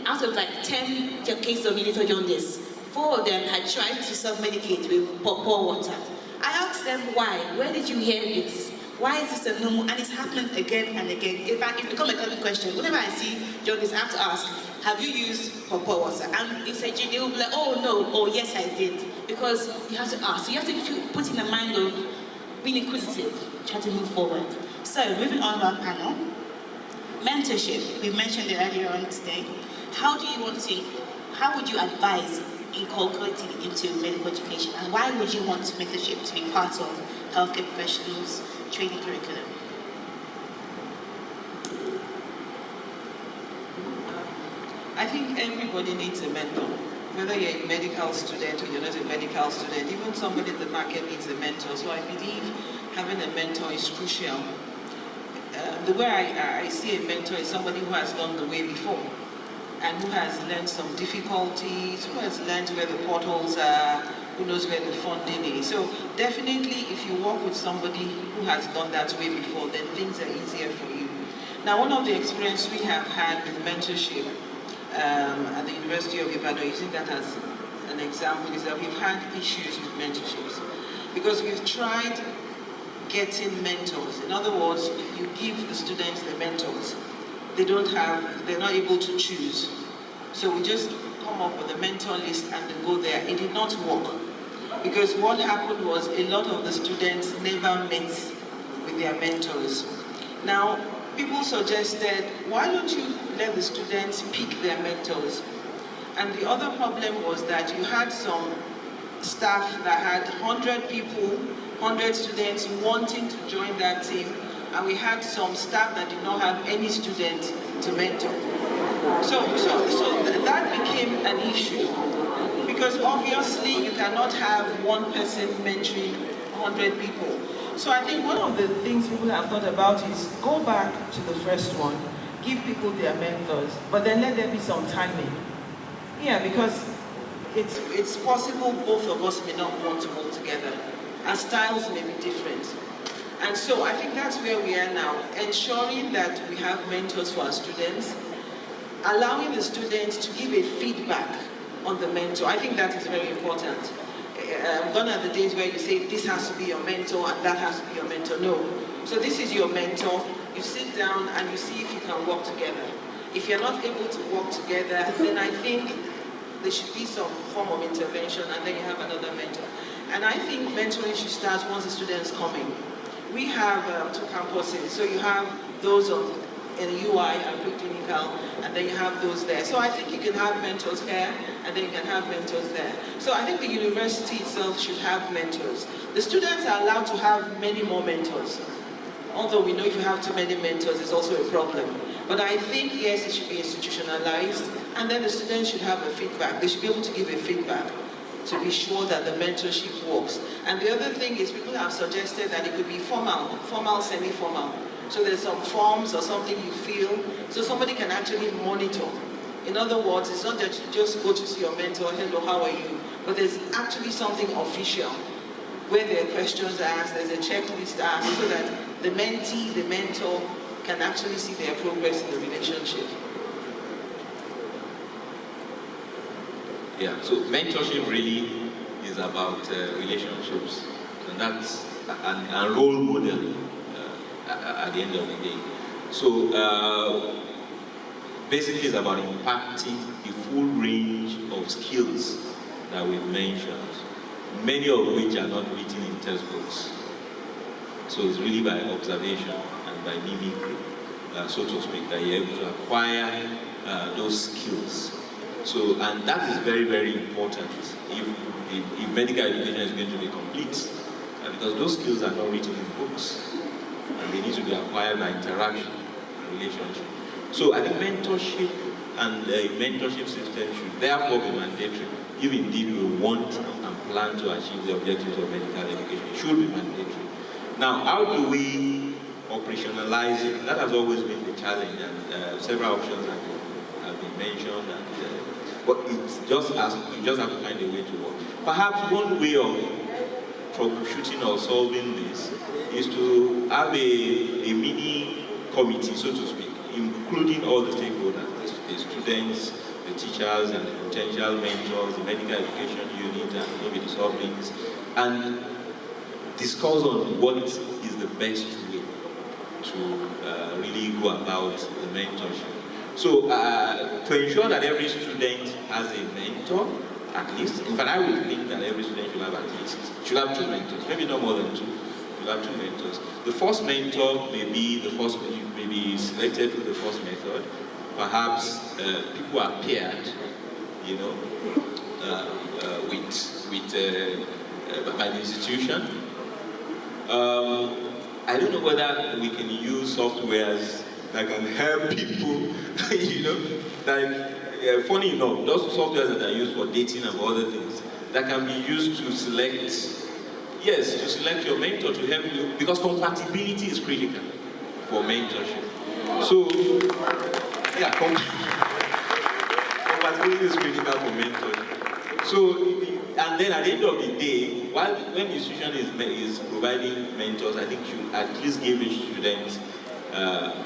out of like 10 cases of neonatal jaundice, 4 of them had tried to self-medicate with pour water. I asked them why. Where did you hear this? Why is this a normal? And it's happened again and again. In fact, it becomes a common question. Whenever I see jaundice, I have to ask, have you used pour water? And it's a they will be like, oh no, oh yes I did. Because you have to ask. So you have to put in the mind of being inquisitive, try to move forward. So moving on to our panel. Mentorship, we mentioned it earlier on today. How would you advise inculcating into medical education, and why would you want mentorship to be part of healthcare professionals' training curriculum? I think everybody needs a mentor. Whether you're a medical student or you're not a medical student, even somebody in the market needs a mentor. So I believe having a mentor is crucial. The way I see a mentor is somebody who has gone the way before, and who has learned some difficulties, who has learned where the potholes are, who knows where the funding is. So definitely if you work with somebody who has gone that way before, then things are easier for you. Now, one of the experience we have had with mentorship at the University of Ibadan, using that as an example, is that we've had issues with mentorships. Because we've tried getting mentors. In other words, you give the students the mentors. They're not able to choose. So we just come up with a mentor list and then go there. It did not work. Because what happened was a lot of the students never met with their mentors. Now, people suggested, why don't you let the students pick their mentors? And the other problem was that you had some staff that had 100 people, 100 students wanting to join that team, and we had some staff that did not have any student to mentor. So that became an issue. Because obviously you cannot have one person mentoring 100 people. So I think one of the things people have thought about is go back to the first one, give people their mentors, but then let there be some timing. Yeah, because it's possible both of us may not want to work together. Our styles may be different. And so I think that's where we are now, ensuring that we have mentors for our students, allowing the students to give a feedback on the mentor. I think that is very important. Gone are the days where you say this has to be your mentor and that has to be your mentor. No. So this is your mentor. You sit down and you see if you can work together. If you're not able to work together, then I think there should be some form of intervention and then you have another mentor. And I think mentoring should start once the students come in. We have 2 campuses, so you have those in UI and preclinical, and then you have those there. So I think you can have mentors here, and then you can have mentors there. So I think the university itself should have mentors. The students are allowed to have many more mentors. Although we know if you have too many mentors, it's also a problem. But I think, yes, it should be institutionalized, and then the students should have a feedback. They should be able to give a feedback to be sure that the mentorship works. And the other thing is people have suggested that it could be formal, semi-formal. So there's some forms or something you feel, so somebody can actually monitor. In other words, it's not that you just go to see your mentor, hello, how are you? But there's actually something official, where there are questions asked, there's a checklist asked, so that the mentee, the mentor, can actually see their progress in the relationship. Yeah, so mentorship really is about relationships, and that's a role model at the end of the day. So basically it's about impacting the full range of skills that we've mentioned, many of which are not written in textbooks. So it's really by observation and by mimicry, so to speak, that you're able to acquire those skills. So, and that is very, very important if medical education is going to be complete, because those skills are not written in books, and they need to be acquired by interaction and relationship. So I think mentorship and the mentorship system should therefore be mandatory, if indeed we want and plan to achieve the objectives of medical education. It should be mandatory. Now, how do we operationalize it? That has always been the challenge, and several options have been mentioned. But it's just as you just have to find a way to work. Perhaps one way of troubleshooting or solving this is to have a mini committee, so to speak, including all the stakeholders, the students, the teachers, and the potential mentors, the medical education unit, and maybe the sub-links, and discuss on what is the best way to really go about the mentorship. So to ensure that every student has a mentor, at least, in fact I would think that every student should have 2 mentors, maybe not more than 2, should have 2 mentors. The first mentor may be selected through the first method. Perhaps people are paired, you know, by the institution. I don't know whether we can use softwares that can help people, you know, like, funny enough, those softwares that are used for dating and other things, that can be used to select your mentor to help you, because compatibility is critical for mentorship. So, yeah, compatibility is critical for mentorship. So, and then at the end of the day, when the institution is providing mentors, I think you at least give each student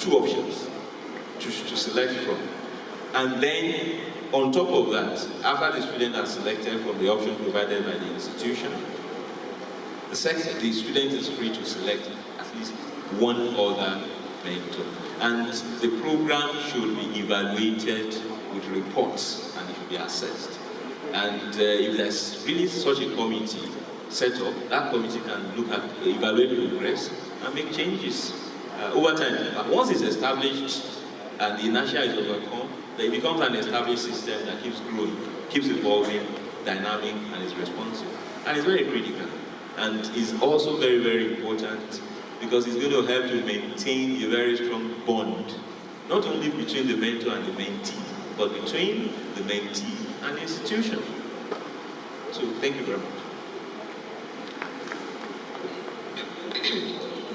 2 options to select from. And then, on top of that, after the student has selected from the option provided by the institution, the student is free to select at least one other mentor. And the program should be evaluated with reports, and it should be assessed. And if there's really such a committee set up, that committee can evaluate progress and make changes over time. Once it's established and the inertia is overcome, then it becomes an established system that keeps growing, keeps evolving, dynamic, and is responsive. And it's very critical. And is also very, very important, because it's going to help to maintain a very strong bond, not only between the mentor and the mentee, but between the mentee and the institution. So thank you very much.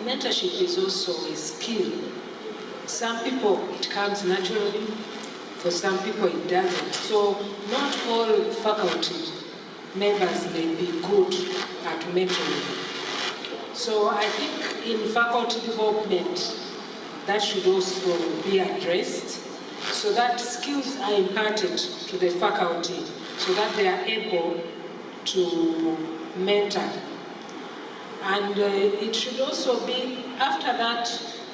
Mentorship is also a skill. Some people, it comes naturally. For some people, it doesn't. So not all faculty members may be good at mentoring. So I think in faculty development, that should also be addressed, so that skills are imparted to the faculty so that they are able to mentor. And it should also be, after that,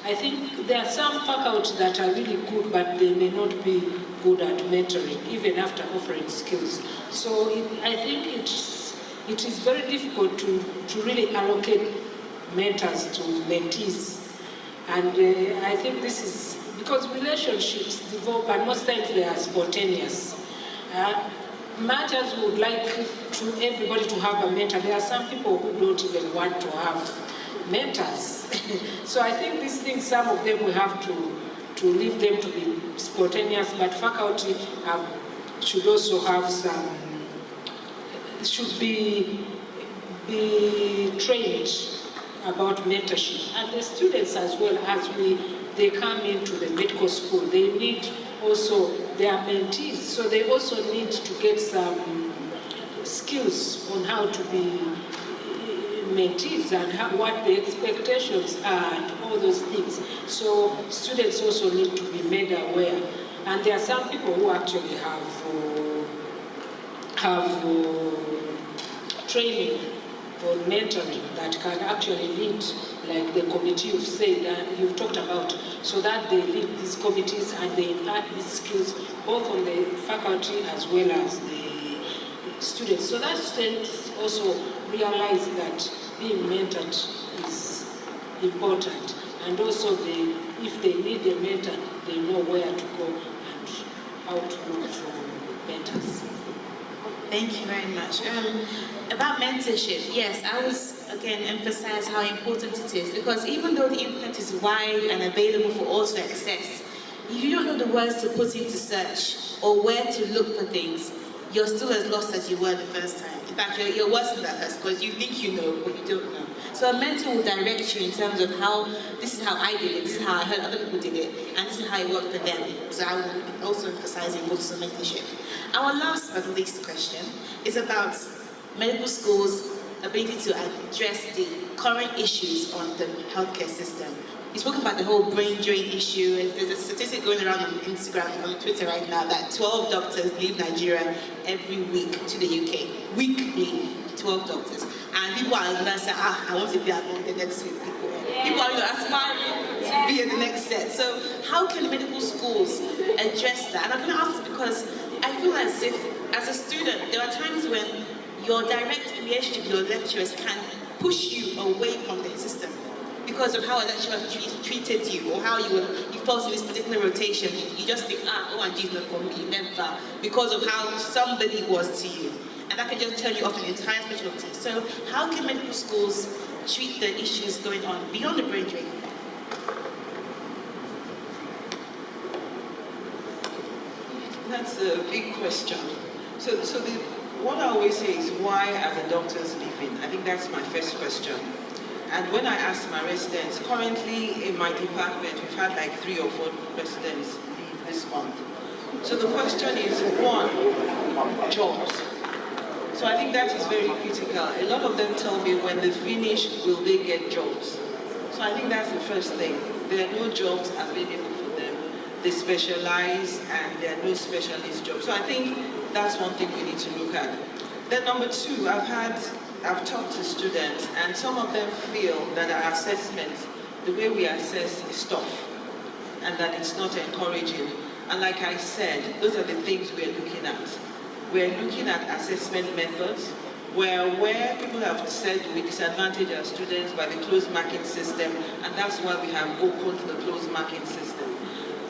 I think there are some faculty that are really good, but they may not be good at mentoring, even after offering skills. So I think it is very difficult to really allocate mentors to mentees. And I think this is, because relationships develop, and most times they are spontaneous. Much as we would like to everybody to have a mentor, there are some people who don't even want to have mentors. So I think these things, some of them we have to leave them to be spontaneous, but faculty should also have some, should be trained about mentorship. And the students as well, as they come into the medical school, they need also their mentees, so they also need to get some skills on how to be mentees and what the expectations are and all those things. So students also need to be made aware. And there are some people who actually have training on mentoring that can actually lead, like the committee you've said and you've talked about, so that they lead these committees and they impart these skills both on the faculty as well as the students. So that students also realize that being mentored is important, and also if they need a mentor, they know where to go and how to look for mentors. Thank you very much. About mentorship, yes, I will again emphasize how important it is, because even though the internet is wide and available for all to access, if you don't know the words to put into search or where to look for things, you're still as lost as you were the first time. In fact, you're worse than that, because you think you know, but you don't know. So a mentor will direct you in terms of how, this is how I did it, this is how I heard other people did it, and this is how it worked for them. So I will also emphasize the importance of mentorship. Our last but least question is about medical schools' ability to address the current issues on the healthcare system. We spoke about the whole brain drain issue. There's a statistic going around on Instagram and on Twitter right now that 12 doctors leave Nigeria every week to the UK. Weekly, 12 doctors. And people are going to say, I want to be among the next week people. People are aspiring to be in the next set. So how can medical schools address that? And I'm going to ask because I feel as if, as a student, there are times when your direct relationship with your lecturers can push you away from the system because of how a lecturer treated you, or how you felt in this particular rotation. You just think, ONG is not for me, never, because of how somebody was to you. And that can just turn you off an entire specialty. So how can medical schools treat the issues going on beyond the brain drain? That's a big question. So what I always say is, why are the doctors leaving? I think that's my first question. And when I ask my residents, currently in my department, we've had like 3 or 4 residents leave this month. So the question is, one, jobs. So I think that is very critical. A lot of them tell me when they finish, will they get jobs? So I think that's the first thing. There are no jobs available for them. They specialize and there are no specialist jobs. So I think that's one thing we need to look at. Then number 2, I've talked to students, and some of them feel that our assessment, the way we assess, is tough, and that it's not encouraging. And like I said, those are the things we're looking at. We're looking at assessment methods, where people have said we disadvantage our students by the closed marking system, and that's why we have opened the closed marking system.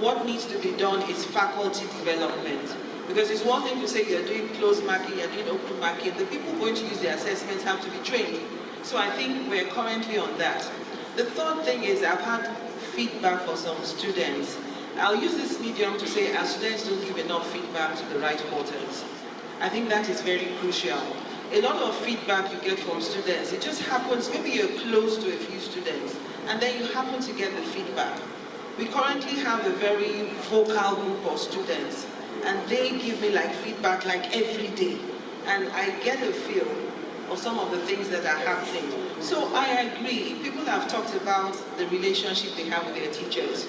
What needs to be done is faculty development. Because it's one thing to say you're doing closed marking, you're doing open marking. The people going to use the assessments have to be trained. So I think we're currently on that. The third thing is, I've had feedback for some students. I'll use this medium to say our students don't give enough feedback to the right quarters. I think that is very crucial. a lot of feedback you get from students, it just happens, maybe you're close to a few students, and then you happen to get the feedback. We currently have a very vocal group of students, and they give me like feedback like every day, and I get a feel of some of the things that are happening. So I agree, people have talked about the relationship they have with their teachers,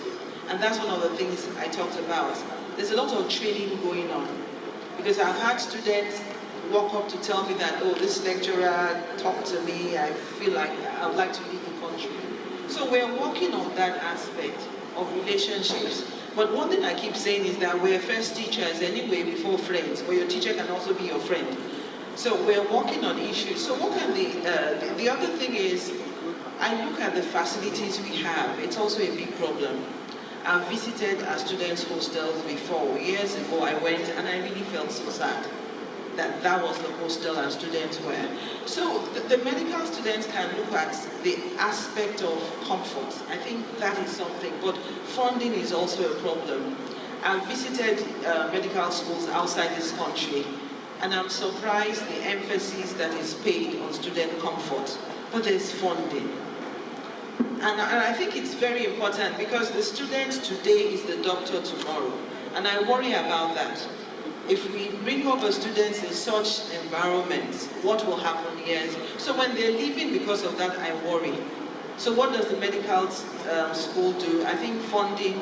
and that's one of the things I talked about. There's a lot of training going on, because I've had students walk up to tell me that, oh, this lecturer talked to me, I feel like I would like to leave the country. So we're working on that aspect of relationships. But one thing I keep saying is that we're first teachers anyway before friends, but your teacher can also be your friend. So we're working on issues. So what can the other thing is, I look at the facilities we have, it's also a big problem. I've visited our students' hostels before. Years ago I went and I really felt so sad that was the hostel and students were. So the medical students can look at the aspect of comfort. I think that is something, but funding is also a problem. I've visited medical schools outside this country, and I'm surprised the emphasis that is paid on student comfort, but there's funding. And I think it's very important, because the student today is the doctor tomorrow, and I worry about that. If we bring up our students in such environments, what will happen here? So when they're leaving because of that, I worry. So what does the medical school do? I think funding,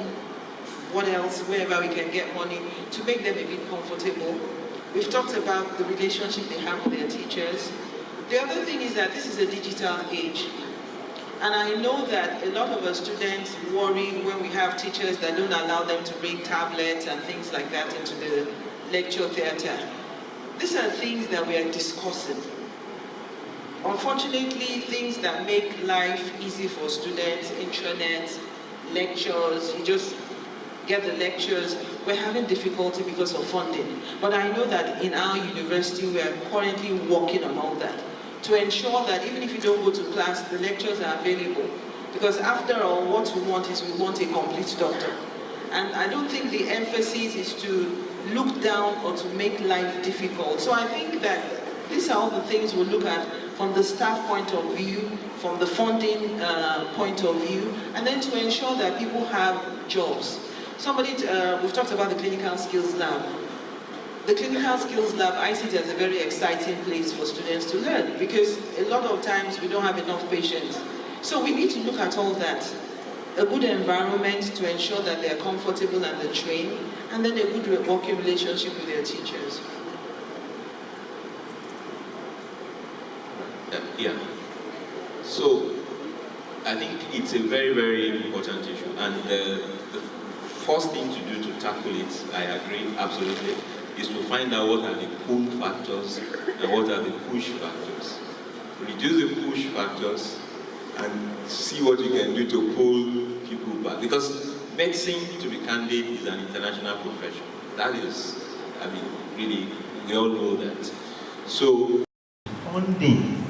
what else, wherever we can get money, to make them a bit comfortable. We've talked about the relationship they have with their teachers. The other thing is that this is a digital age. And I know that a lot of our students worry when we have teachers that don't allow them to bring tablets and things like that into the lecture theatre. These are things that we are discussing. Unfortunately, things that make life easy for students, intranet, lectures, you just get the lectures, we're having difficulty because of funding. But I know that in our university, we are currently working on all that to ensure that even if you don't go to class, the lectures are available. Because after all, what we want is we want a complete doctor. And I don't think the emphasis is to look down or to make life difficult. So I think that these are all the things we'll look at from the staff point of view, from the funding point of view, and then to ensure that people have jobs. We've talked about the clinical skills lab. The clinical skills lab, I see it as a very exciting place for students to learn, because a lot of times we don't have enough patients. So we need to look at all that. A good environment to ensure that they are comfortable and they're trained, and then a good working relationship with their teachers. Yeah. So I think it's a very, very important issue, and the first thing to do to tackle it, I agree absolutely, is to find out what are the pull factors and what are the push factors. Reduce the push factors and see what you can do to pull people back. Because medicine, to be candid, is an international profession. That is, I mean, really, we all know that. So, funding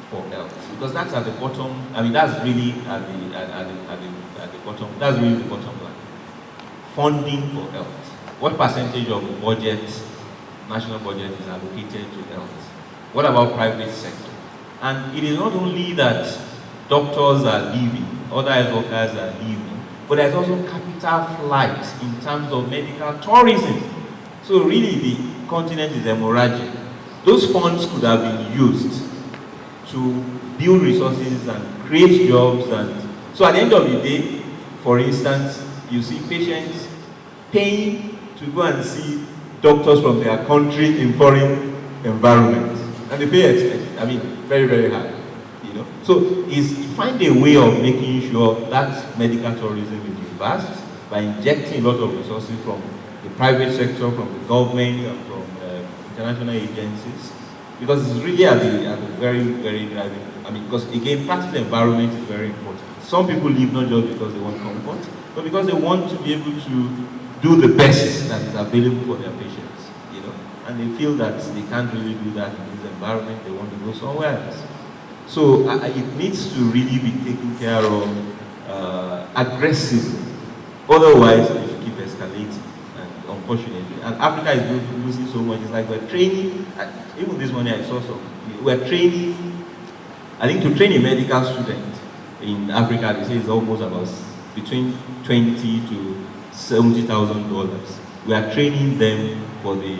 for health, because that's at the bottom. I mean, that's really at the bottom. That's really the bottom line. Funding for health. What percentage of the budget, national budget, is allocated to health? What about private sector? And it is not only that doctors are leaving, other health workers are leaving, but there's also capital flight in terms of medical tourism. So really, the continent is hemorrhaging. Those funds could have been used to build resources and create jobs. And so at the end of the day, for instance, you see patients paying to go and see doctors from their country in foreign environments, and they pay expensive. I mean, very, very high. You know, so is find a way of making sure that medical tourism is reversed by injecting a lot of resources from the private sector, from the government, and from international agencies, because it's really at the very, very driving. I mean, because again, practical environment is very important. Some people leave not just because they want comfort, but because they want to be able to do the best that is available for their patients, you know, and they feel that they can't really do that in this environment, they want to go somewhere else. So it needs to really be taken care of aggressively, otherwise it will keep escalating, and unfortunately. And Africa is losing so much. It's like we're training, even this morning I saw some, we're training, I think to train a medical student in Africa, they say it's almost about between $20,000 to $70,000. We are training them for the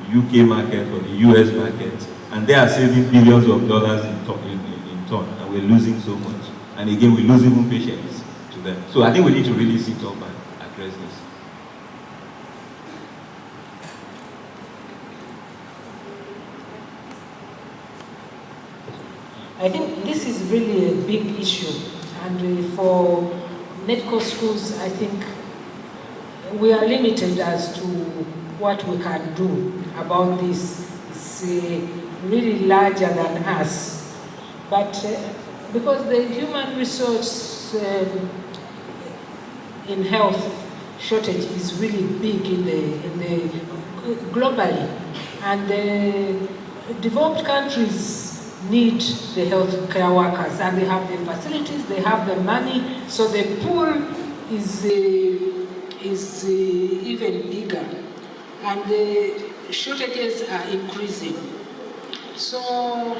UK market, for the US market, and they are saving billions of dollars in turn, and we're losing so much. And again, we lose even patients to them. So I think we need to really sit up and address this. I think this is really a big issue, and for medical schools, I think we are limited as to what we can do about this. It's really larger than us, but because the human resource in health shortage is really big in the globally, and the developed countries need the healthcare workers, and they have the facilities, they have the money, so the pool is even bigger, and the shortages are increasing. So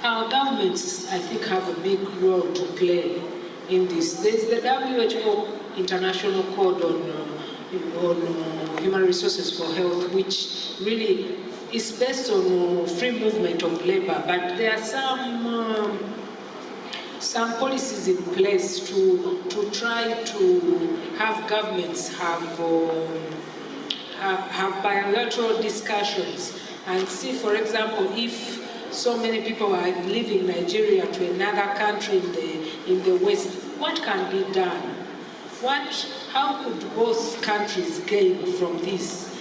our governments, I think, have a big role to play in this. There's the WHO International Code on Human Resources for Health, which really is based on free movement of labor, but there are some policies in place to try to have governments have bilateral discussions and see, for example, if so many people are leaving Nigeria to another country in the West, what can be done? How could both countries gain from this?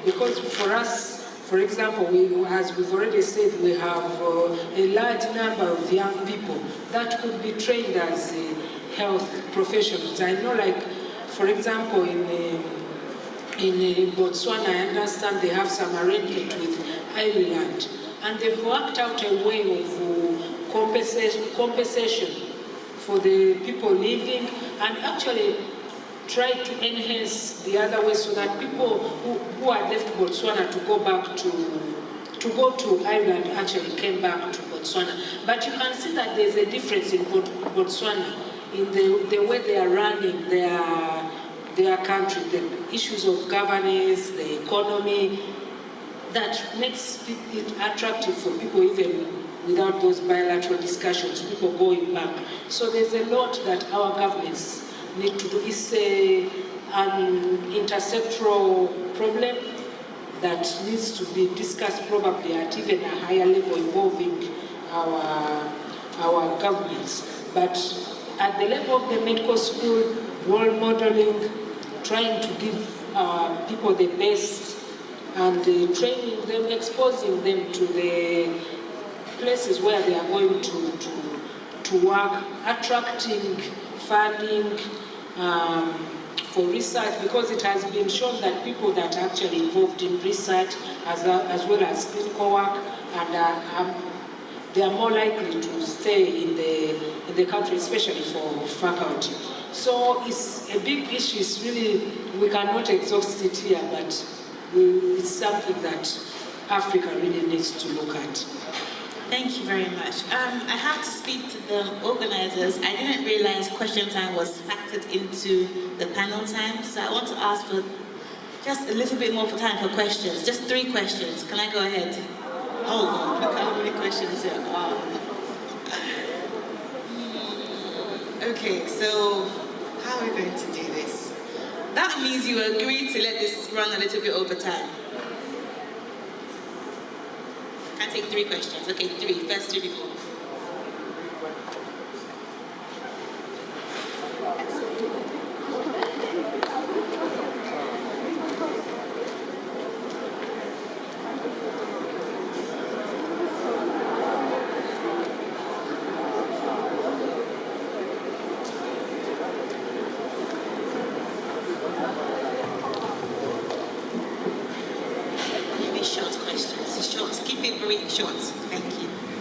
Because for us, for example, as we've already said, we have a large number of young people that could be trained as health professionals. I know, like, for example, in Botswana, I understand they have some arrangement with Ireland, and they've worked out a way of compensation for the people leaving, and actually try to enhance the other way so that people who had left Botswana to go to Ireland actually came back to Botswana. But you can see that there's a difference in Botswana in the way they are running their country, the issues of governance, the economy, that makes it attractive for people even without those bilateral discussions, people going back. So there's a lot that our governments need to do. It's an intersectoral problem that needs to be discussed probably at even a higher level involving our governments. But at the level of the medical school, role modeling, trying to give people the best and training them, exposing them to the places where they are going to work, attracting funding for research, because it has been shown that people that are actually involved in research as well as clinical work, and they are more likely to stay in the country, especially for faculty. So it's a big issue. It's really, we cannot exhaust it here, but it's something that Africa really needs to look at. Thank you very much. I have to speak to the organizers. I didn't realize question time was factored into the panel time, so I want to ask for just a little bit more time for questions. Just 3 questions. Can I go ahead? Oh, look how many questions here. Okay, so how are we going to do this? That means you agree to let this run a little bit over time. Can I take 3 questions? Okay, 3. First 3 people.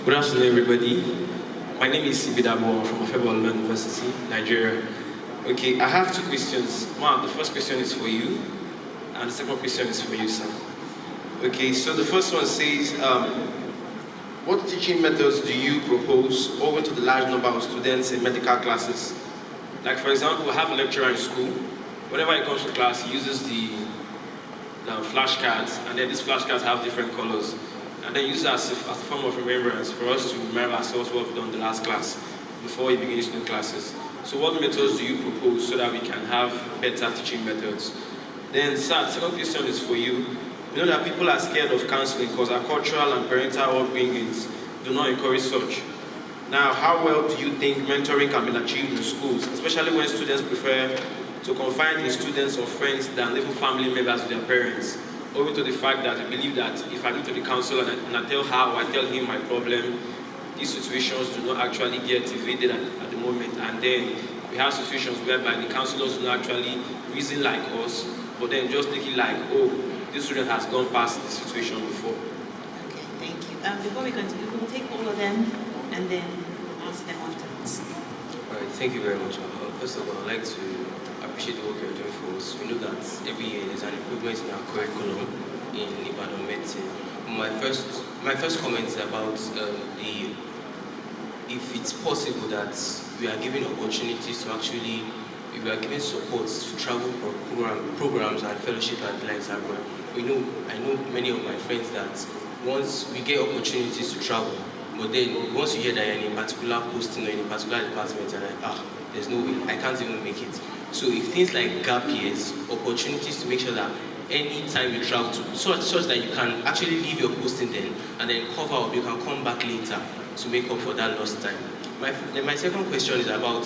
Good afternoon, everybody. My name is Sibidabo from Afebolo University, Nigeria. Okay, I have 2 questions. Mark, the first question is for you. And the second question is for you, sir. Okay, so the first one says, what teaching methods do you propose owing to the large number of students in medical classes? Like, for example, I have a lecturer in school. Whenever he comes to class, he uses the flashcards, and then these flashcards have different colors. And then use it as a form of remembrance for us to remember ourselves what we've done the last class before he begins new classes. So what methods do you propose so that we can have better teaching methods? Then, sir, the second question is for you. You know that people are scared of counseling because our cultural and parental upbringings do not encourage such. Now, how well do you think mentoring can be achieved in schools, especially when students prefer to confide in students or friends than even family members with their parents, owing to the fact that we believe that if I go to the counselor and I tell her or I tell him my problem, these situations do not actually get evaded at the moment, and then we have situations whereby the counselors do not actually reason like us, but then just take it like, oh, this student has gone past the situation before. Okay, thank you. Before we continue, we'll take all of them and then ask them afterwards. All right, thank you very much. First of all, I'd like to appreciate the work you're doing for us. We know that every year there's an improvement in our curriculum in Ibadan medicine. My first comment is about if it's possible that we are given opportunities to actually, if we are given support to travel programs and fellowship and the likes abroad. I know many of my friends that once we get opportunities to travel, but then once you hear that you're in a particular posting or in a particular department, you're like, there's no way, I can't even make it. So if things like gap years, opportunities to make sure that any time you travel to, such that you can actually leave your posting then and then cover up, you can come back later to make up for that lost time. My second question is about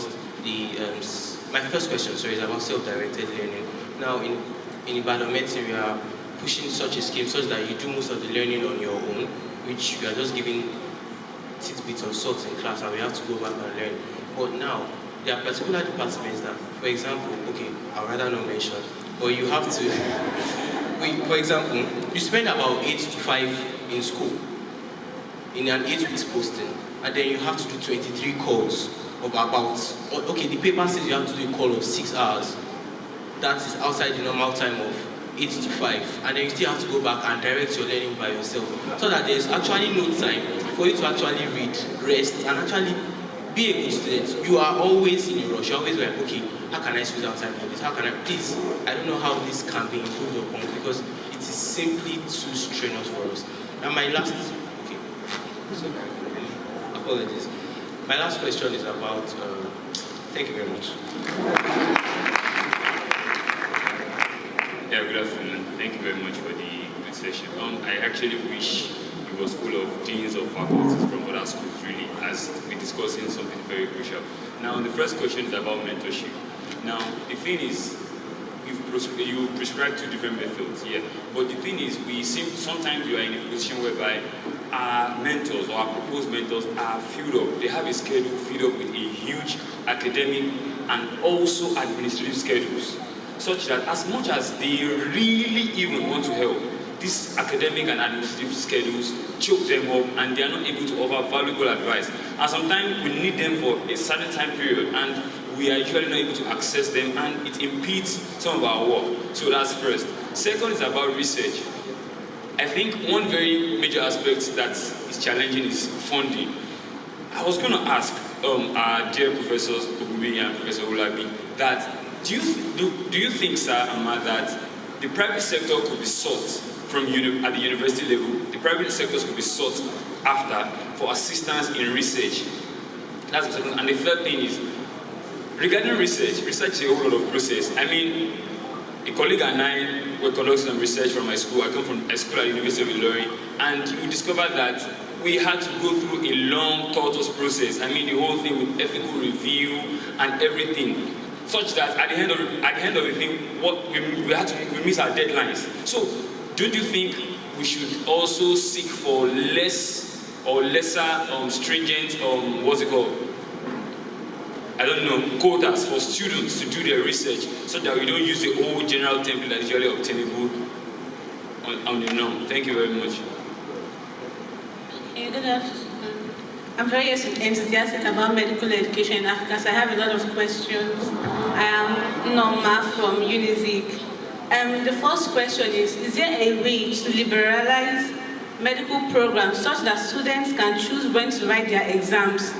my first question, is about self-directed learning. Now in Ibadan medicine, we are pushing such a scheme such that you do most of the learning on your own, which you are just giving tidbits of salt in class and we have to go back and learn. But now, there are particular departments that, for example, okay, I'd rather not mention, but you have to, for example, you spend about 8 to 5 in school, in an 8 weeks posting, and then you have to do 23 calls of the paper says you have to do a call of 6 hours. That is outside the normal time of 8 to 5, and then you still have to go back and direct your learning by yourself, so that there's actually no time for you to actually read, rest, and actually be a good student. You are always in a rush. You're always like, okay, how can I squeeze out time for this? How can I, please, I don't know how this can be improved upon because it is simply too strenuous for us. And my last, apologies. My last question is about, thank you very much. Yeah, good afternoon. Thank you very much for the good session. I actually wish it was full of deans of faculties from other schools, really, as we're discussing something very crucial. Now, the first question is about mentorship. Now, the thing is, you prescribe 2 different methods, yeah. But the thing is, sometimes we are in a position whereby our mentors or our proposed mentors are filled up. They have a schedule filled up with a huge academic and also administrative schedules, such that as much as they really even want to help, these academic and administrative schedules choke them up and they are not able to offer valuable advice. And sometimes we need them for a certain time period and we are usually not able to access them and it impedes some of our work. So that's first. Second is about research. I think one very major aspect that is challenging is funding. I was going to ask our dear Professors Ogumi and Professor Olabi that do you think, sir, Amma, that the private sector could be sought at the university level, the private sectors could be sought after for assistance in research? That's the second. And the third thing is, regarding research is a whole lot of process. I mean, a colleague and I were conducting some research from my school. I come from a school at the University of Ilorin, and we discovered that we had to go through a long, tortuous process. I mean, the whole thing with ethical review and everything, such that at the end of the thing, we miss our deadlines. So, don't you think we should also seek for lesser stringent, quotas for students to do their research, so that we don't use the old general template that is usually obtainable on the norm? Thank you very much. Good afternoon. I'm very enthusiastic about medical education in Africa, so I have a lot of questions. I am Norma from UNIZIC, The first question is there a way to liberalize medical programs such that students can choose when to write their exams?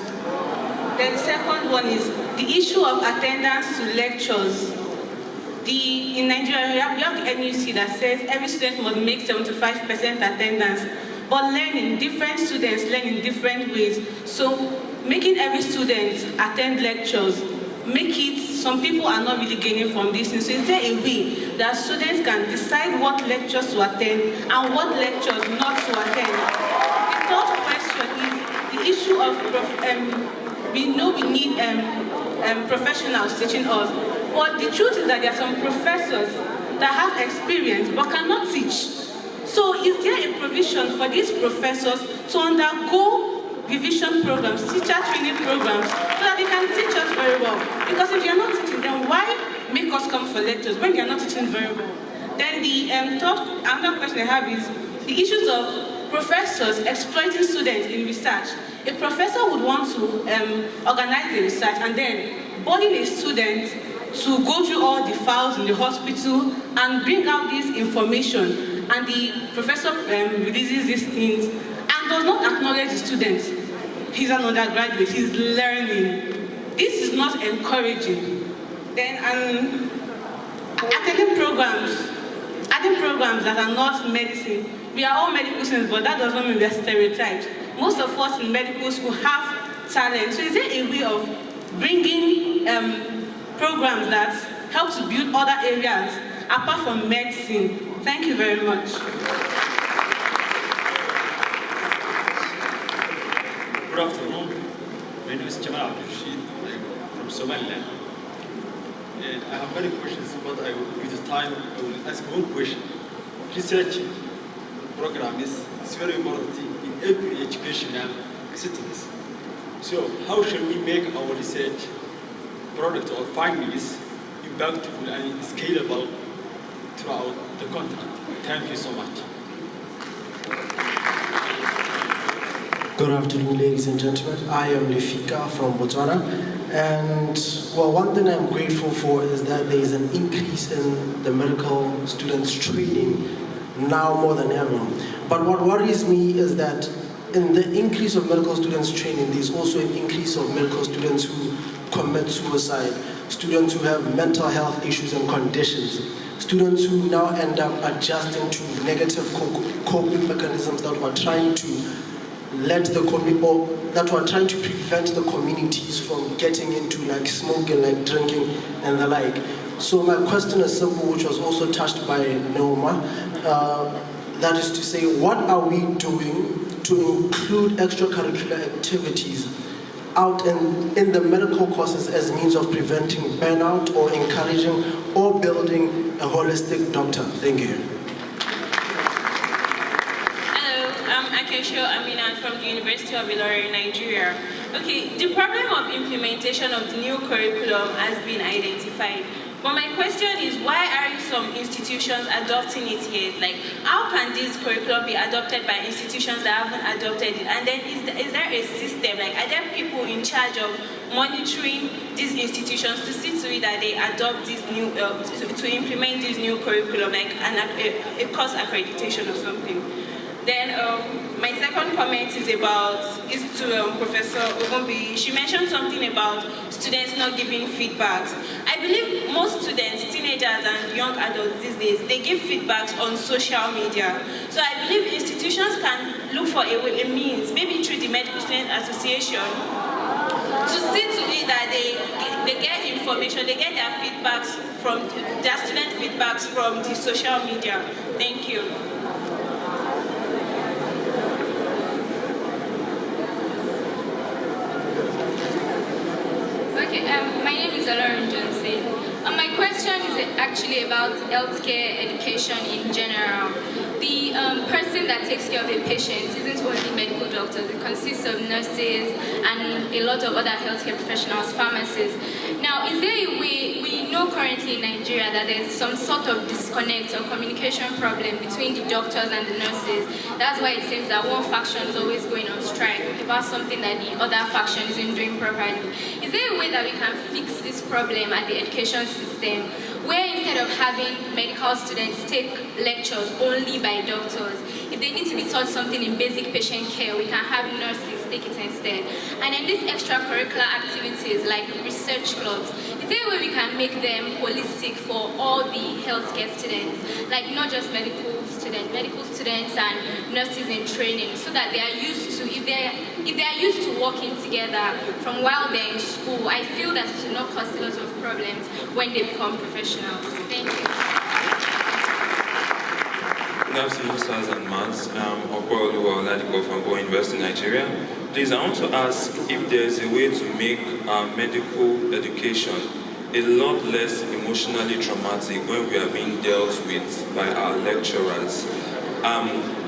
Then the second one is the issue of attendance to lectures. In Nigeria, we have the NUC that says every student must make 75% attendance, but different students learn in different ways. So making every student attend lectures, some people are not really gaining from this. So is there a way that students can decide what lectures to attend and what lectures not to attend? The third question is the issue of, we know we need professionals teaching us, but the truth is that there are some professors that have experience but cannot teach. So is there a provision for these professors to undergo revision programs, teacher training programs, so that they can teach us very well? Because if you're not teaching, then why make us come for lectures when you're not teaching very well? Then the another question I have is the issues of professors exploiting students in research. A professor would want to organize the research and then burden a student to go through all the files in the hospital and bring out this information, and the professor releases these things and does not acknowledge the students. He's an undergraduate, he's learning. This is not encouraging. Then attending programs that are not medicine. We are all medical students, but that doesn't mean we are stereotyped. Most of us in medical school have talent. So is there a way of bringing programs that help to build other areas apart from medicine? Thank you very much. Good afternoon. My name is Jamal Abdul from Somaliland. And I have many questions, but with the time, I will ask one question. Research program is very important in every educational settings. So how should we make our research product or findings impactful and scalable throughout the continent? Thank you so much. Good afternoon, ladies and gentlemen. I am Lefika from Botswana. And, well, one thing I'm grateful for is that there is an increase in the medical students training now more than ever. But what worries me is that in the increase of medical students training, there's also an increase of medical students who commit suicide, students who have mental health issues and conditions, students who now end up adjusting to negative coping mechanisms that were trying to trying to prevent the communities from getting into like smoking, like drinking and the like. So my question is simple, which was also touched by Neoma. That is to say, what are we doing to include extracurricular activities out in the medical courses as means of preventing burnout or encouraging or building a holistic doctor? Thank you. I'm from the University of Ilorin, Nigeria. Okay, the problem of implementation of the new curriculum has been identified. But my question is, why aren't some institutions adopting it yet? Like, how can this curriculum be adopted by institutions that haven't adopted it? And then is there a system, like, are there people in charge of monitoring these institutions to see to it that they adopt this new, to implement this new curriculum, like a course accreditation or something? Then my second comment is to Professor Ogumbi. She mentioned something about students not giving feedbacks. I believe most students, teenagers and young adults these days, they give feedbacks on social media. So I believe institutions can look for a means, maybe through the Medical Student Association, to see to it that they get information, they get their feedbacks their student feedbacks from the social media. Thank you. My name is Lauren Johnson. My question is actually about healthcare education in general. The person that takes care of a patient isn't only medical doctors. It consists of nurses and a lot of other healthcare professionals, pharmacists. Now, is there a way, we know currently in Nigeria that there's some sort of disconnect or communication problem between the doctors and the nurses. That's why it seems that one faction is always going on strike about something that the other faction isn't doing properly. Is there a way that we can fix this problem at the education system where instead of having medical students take lectures only by doctors, if they need to be taught something in basic patient care, we can have nurses take it instead. And then these extracurricular activities like research clubs, is there a way we can make them holistic for all the healthcare students, like not just medical students and nurses in training, so that they are used to, if they are used to working together from while they're in school, I feel that it will not cause a lot of problems when they become professionals. Thank you. Good afternoon, stars and mans. Okoro Oladipo from Go University, Nigeria. Please, I want to ask if there is a way to make medical education a lot less emotionally traumatic when we are being dealt with by our lecturers.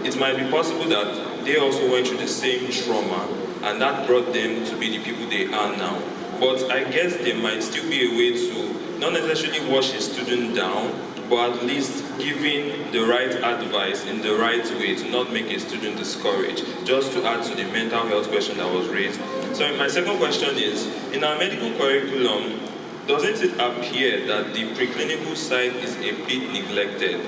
It might be possible that they also went through the same trauma and that brought them to be the people they are now. But I guess there might still be a way to not necessarily wash a student down, but at least giving the right advice in the right way to not make a student discouraged, just to add to the mental health question that was raised. So my second question is, in our medical curriculum, doesn't it appear that the preclinical side is a bit neglected?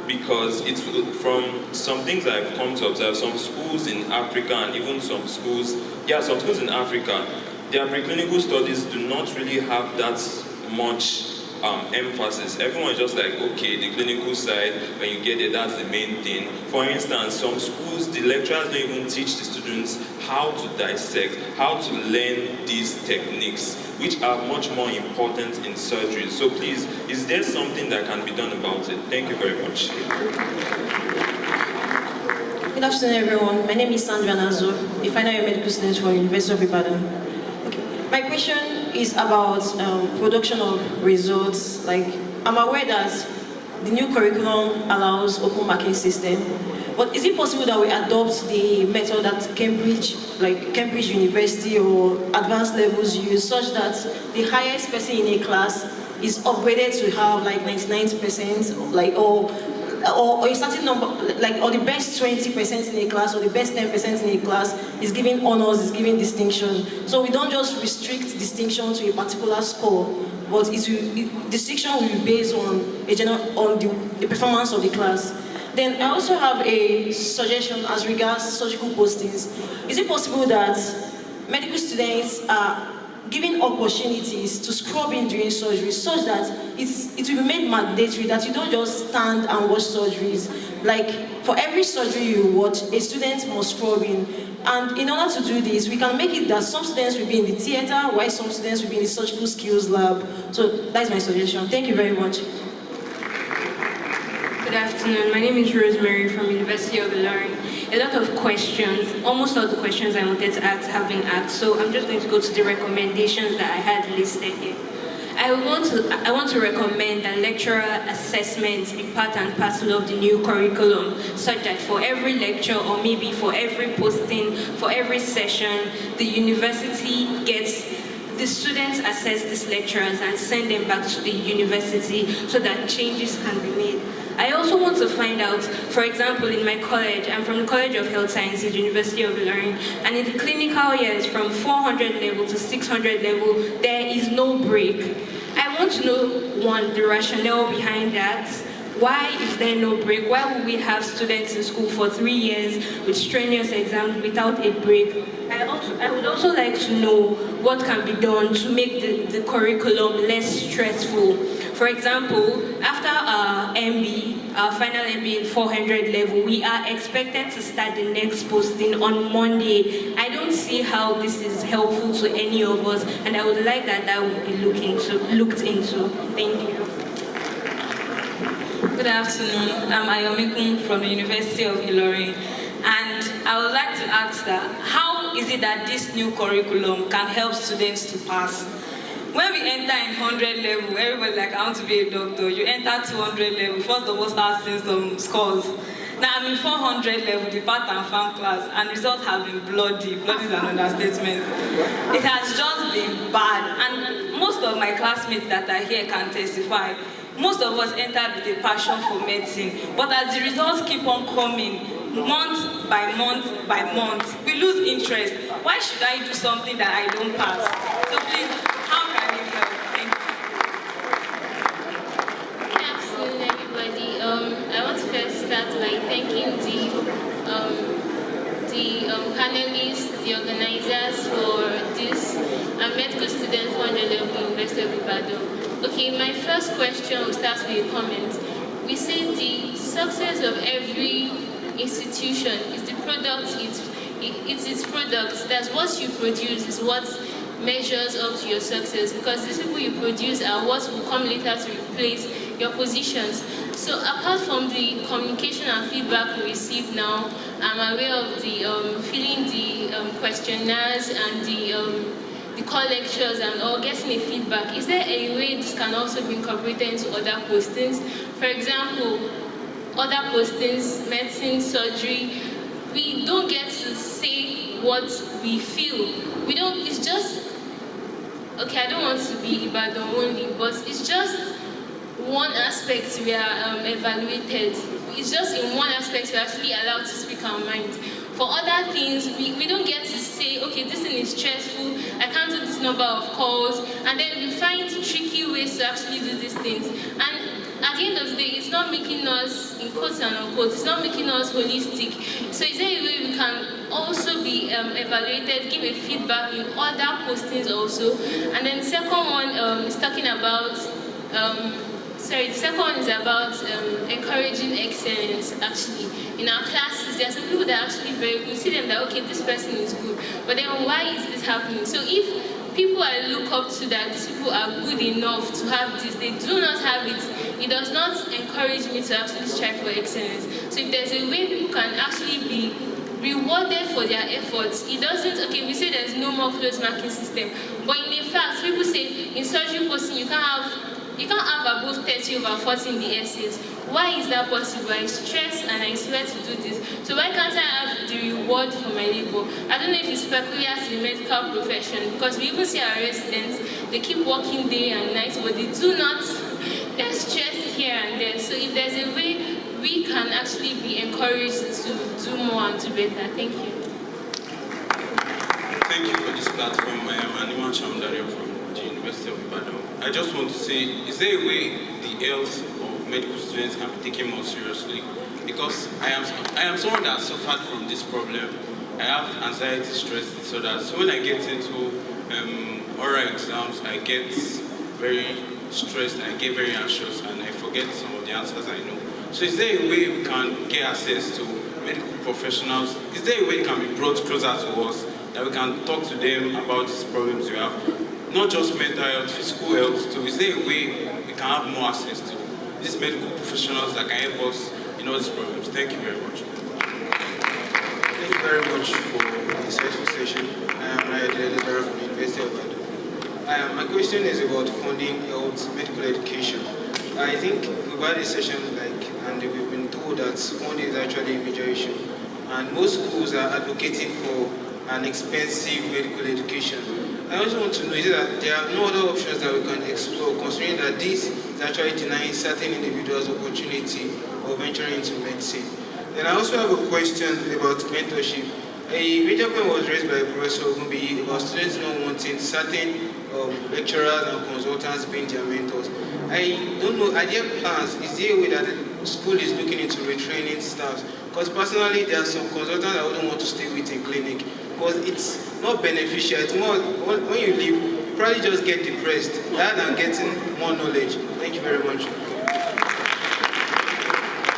Because it's from some things I've come to observe, some schools in Africa and even some schools in Africa, their preclinical studies do not really have that much emphasis. Everyone is just like, okay, the clinical side, when you get there, that's the main thing. For instance, some schools, the lecturers don't even teach the students how to dissect, how to learn these techniques, which are much more important in surgery. So please, is there something that can be done about it? Thank you very much. Good afternoon, everyone. My name is Sandra Nazo, a final year medical student from University of Ibadan. My question is about production of results. Like, I'm aware that the new curriculum allows open marking system, but is it possible that we adopt the method that Cambridge University or advanced levels use, such that the highest person in a class is upgraded to have like 99%, like or a certain number, like, or the best 20% in a class or the best 10% in a class is given honors, is given distinction. So we don't just restrict distinction to a particular score, but distinction will be based on the performance of the class. Then I also have a suggestion as regards surgical postings. Is it possible that medical students are given opportunities to scrub in during surgery, such that it will be made mandatory that you don't just stand and watch surgeries? Like, for every surgery you watch, a student must scrub in. And in order to do this, we can make it that some students will be in the theater, while some students will be in the surgical skills lab. So that's my suggestion. Thank you very much. Good afternoon. My name is Rosemary from University of Ilorin. A lot of questions, almost all the questions I wanted to ask have been asked, so I'm just going to go to the recommendations that I had listed here. I want to recommend that lecturer assessments be part and parcel of the new curriculum, such that for every lecture or maybe for every posting, for every session, the university gets the students assess these lecturers and send them back to the university so that changes can be made. I also want to find out, for example, in my college, I'm from the College of Health Sciences, University of Ilorin, and in the clinical years from 400 level to 600 level, there is no break. I want to know, one, the rationale behind that. Why is there no break? Why would we have students in school for 3 years with strenuous exams without a break? I would also like to know what can be done to make the curriculum less stressful. For example, after our MB, our final MB in 400 level, we are expected to start the next posting on Monday. I don't see how this is helpful to any of us, and I would like that would be looked into. Thank you. Good afternoon. I'm Ayomikun from the University of Ilorin, and I would like to ask that how is it that this new curriculum can help students to pass? When we enter in 100 level, everybody's like, I want to be a doctor. You enter 200 level, first of all start seeing some scores. Now I'm in 400 level, the part and farm class, and results have been bloody. Bloody is an understatement. It has just been bad, and most of my classmates that are here can testify. Most of us entered with a passion for medicine, but as the results keep on coming, month by month by month, we lose interest. Why should I do something that I don't pass? So please, how can you help? Thank start by thanking the panelists, the organizers for this medical student funded of the University of Ibadan. Okay, my first question will start with a comment. We say the success of every institution is the product, it's its product. That's what you produce is what measures up to your success, because these people you produce are what will come later to replace your positions. So apart from the communication and feedback we receive now, I'm aware of the filling the questionnaires and the call lectures and all, getting a feedback. Is there a way this can also be incorporated into other postings? For example, other postings, medicine, surgery, we don't get to say what we feel. We don't, it's just, okay, I don't want to be Ibadan only, but it's just one aspect we are evaluated. It's just in one aspect we're actually allowed to speak our mind. For other things, we don't get to say, okay, this thing is stressful, I can't do this number of calls, and then we find tricky ways to actually do these things. And at the end of the day, it's not making us, in quotes and unquotes, it's not making us holistic. So is there a way we can also be evaluated, give a feedback in other postings also? And then the second one is talking about, the second one is about encouraging excellence, actually. In our classes, there are some people that are actually very good. You see them that, okay, this person is good, but then why is this happening? So if people I look up to that these people are good enough to have this, they do not have it, it does not encourage me to actually strive for excellence. So if there's a way people can actually be rewarded for their efforts, it doesn't, okay, we say there's no more closed marking system, but in the fact, people say in surgery posting you can't have above 30 over 40 in the essays. Why is that possible? I stress and I swear to do this. So why can't I have the reward for my labor? I don't know if it's peculiar to the medical profession, because we even see our residents, they keep working day and night, but they do not, they're stressed here and there. So if there's a way we can actually be encouraged to do more and do better. Thank you. Thank you for this platform. I am Anima Chamdario from the University of Ibadan. I just want to say, is there a way the health of medical students can be taken more seriously? Because I am someone that suffered from this problem. I have anxiety, stress disorders. So when I get into oral exams, I get very stressed, I get very anxious, and I forget some of the answers I know. So is there a way we can get access to medical professionals? Is there a way they can be brought closer to us, that we can talk to them about these problems we have? Not just mental health, physical health too. Is there a way we can have more access to these medical professionals that can help us in all these problems? Thank you very much. Thank you very much for the insightful session. I am Ryan from the University of Ibadan. My question is about funding health medical education. I think we've had a session and we've been told that funding is actually a major issue. And most schools are advocating for an expensive medical education. I also want to know is that there are no other options that we can explore, considering that this is actually denying certain individuals opportunity of venturing into medicine. Then I also have a question about mentorship. A major point was raised by Professor Ogumbi about students not wanting certain lecturers and consultants being their mentors. I don't know, are there plans? Is there a way that the school is looking into retraining staff? Because personally, there are some consultants I wouldn't want to stay with in clinic, because it's not beneficial. It's more, when you leave, you probably just get depressed rather than getting more knowledge. Thank you very much.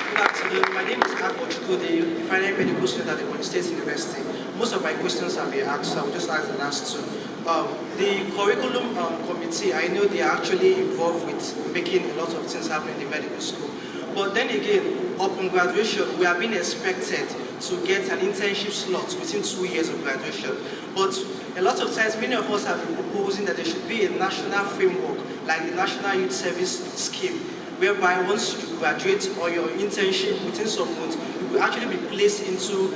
Good afternoon. My name is Akbo Chukwudi, the final medical student at the Bonny State University. Most of my questions have been asked, so I will just ask the last two. The curriculum committee, I know they are actually involved with making a lot of things happen in the medical school. But then again, upon graduation, we are being expected to get an internship slot within 2 years of graduation. But a lot of times, many of us have been proposing that there should be a national framework, like the National Youth Service Scheme, whereby once you graduate or your internship within some months, you will actually be placed into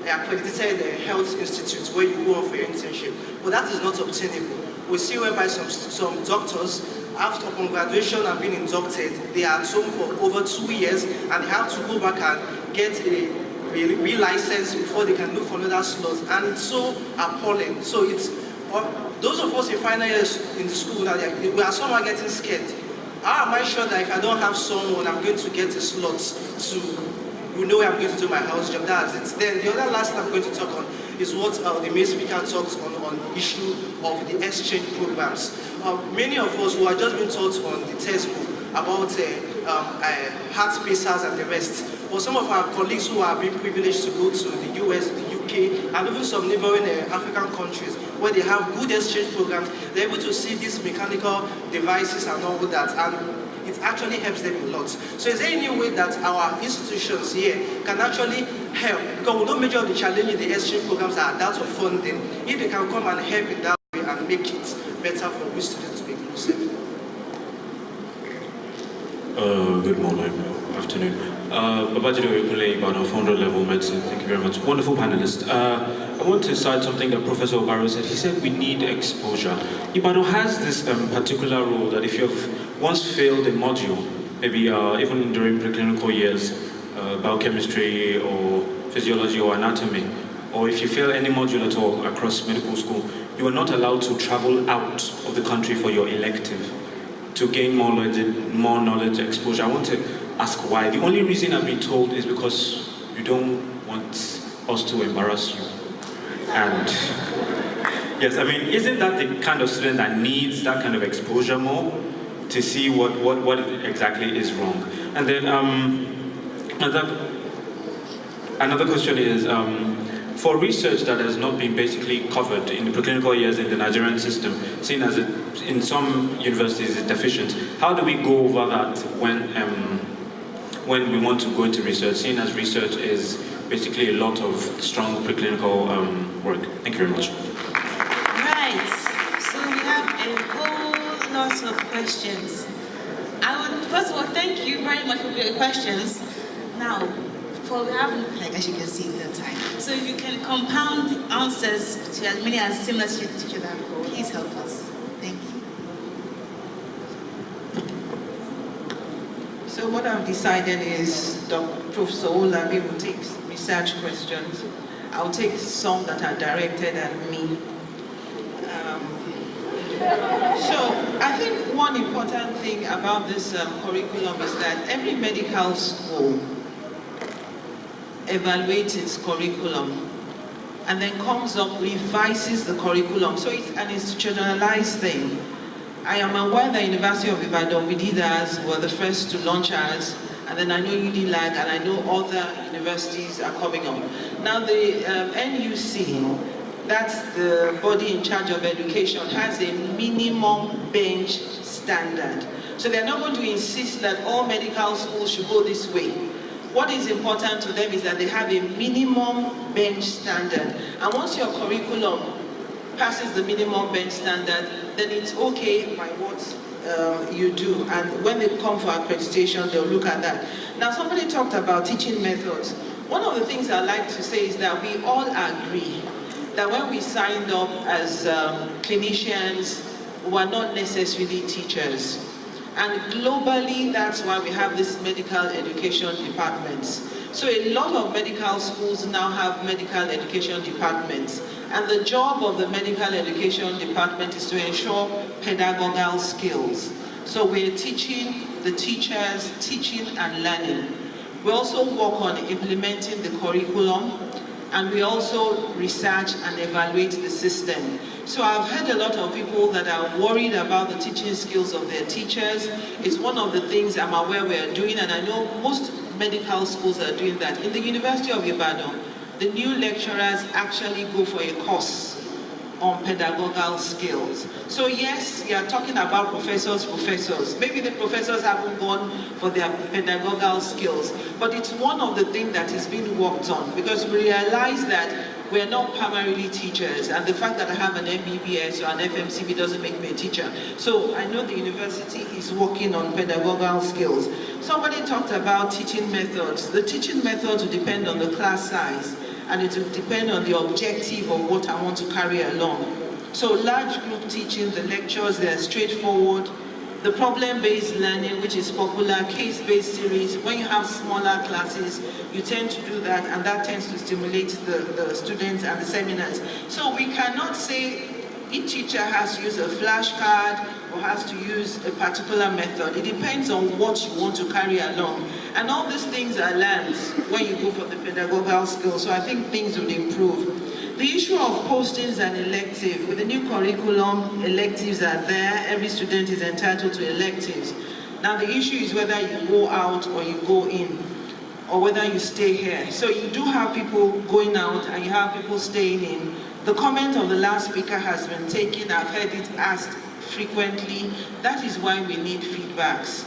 accredited health institute where you go on for your internship. But that is not obtainable. We see whereby some doctors, after upon graduation and being inducted, they are at home for over 2 years and they have to go back and get a re-license before they can look for another slot. And it's so appalling. So it's those of us in final years in the school now, we are somehow getting scared. how am I sure that if I don't have someone, I'm going to get a slot to, know I'm going to do my house job? That's it. Then the other last thing I'm going to talk on is what the main speaker talked on issue of the exchange programs. Many of us who are just being taught on the textbook about heart pacers and the rest, or some of our colleagues who are being privileged to go to the US, the UK, and even some neighboring African countries where they have good exchange programs, they're able to see these mechanical devices and all that, and it actually helps them a lot. So is there any way that our institutions here can actually help? Because we know major of the challenges the exchange programs are that of funding. If they can come and help in that way and make it better for we students to be inclusive. Good morning, afternoon. Babajide Oyekule, Ibadan, founder level medicine. Thank you very much. Wonderful panelist. I want to cite something that Professor Obaro said. He said we need exposure. Ibadan has this particular rule that if you've once failed a module, maybe even during preclinical years, biochemistry or physiology or anatomy, or if you fail any module at all across medical school, you are not allowed to travel out of the country for your elective to gain more knowledge, exposure. I want to ask why. The only reason I've been told is because you don't want us to embarrass you. And yes, I mean, isn't that the kind of student that needs that kind of exposure more to see what exactly is wrong? And then another question is, for research that has not been basically covered in the preclinical years in the Nigerian system, seen as in some universities is deficient, how do we go over that when we want to go into research, seeing as research is basically a lot of strong preclinical work? Thank you very much. Right, so we have a whole lot of questions. I would, first of all, thank you very much for your questions. Now, we have, as you can see, the time. So if you can compound the answers to as many as similar to each other, please help us. Thank you. So what I've decided is Professor Olabi will take research questions. I'll take some that are directed at me. So I think one important thing about this curriculum is that every medical school evaluates its curriculum and then comes up, revises the curriculum. So it's an institutionalized thing. I am aware that University of Ibadan, we did ours, were the first to launch ours, and then I know UNILAG and I know other universities are coming up. Now the NUC, that's the body in charge of education, has a minimum bench standard. So they're not going to insist that all medical schools should go this way. What is important to them is that they have a minimum bench standard. And once your curriculum passes the minimum bench standard, then it's okay by what you do. And when they come for accreditation, they'll look at that. Now, somebody talked about teaching methods. One of the things I like to say is that we all agree that when we signed up as clinicians, we are not necessarily teachers. And globally, that's why we have these medical education departments. So a lot of medical schools now have medical education departments. And the job of the medical education department is to ensure pedagogical skills. So we're teaching the teachers, teaching and learning. We also work on implementing the curriculum, and we also research and evaluate the system. So I've heard a lot of people that are worried about the teaching skills of their teachers. It's one of the things I'm aware we're doing, and I know most medical schools are doing that. In the University of Ibadan, the new lecturers actually go for a course on pedagogical skills. So yes, we are talking about professors. Maybe the professors haven't gone for their pedagogical skills, but it's one of the things that is being worked on, because we realize that we're not primarily teachers, and the fact that I have an MBBS or an FMCB doesn't make me a teacher. So I know the university is working on pedagogical skills. Somebody talked about teaching methods. The teaching methods will depend on the class size, and it will depend on the objective of what I want to carry along. So large group teaching, the lectures, they're straightforward. The problem-based learning, which is popular, case-based series, when you have smaller classes, you tend to do that, and that tends to stimulate the students and the seminars. So we cannot say each teacher has to use a flashcard or has to use a particular method. It depends on what you want to carry along. And all these things are learned when you go for the pedagogical skills, so I think things would improve. The issue of postings and elective, with the new curriculum, electives are there, every student is entitled to electives. Now the issue is whether you go out or you go in, or whether you stay here. So you do have people going out and you have people staying in. The comment of the last speaker has been taken, I've heard it asked frequently. That is why we need feedbacks.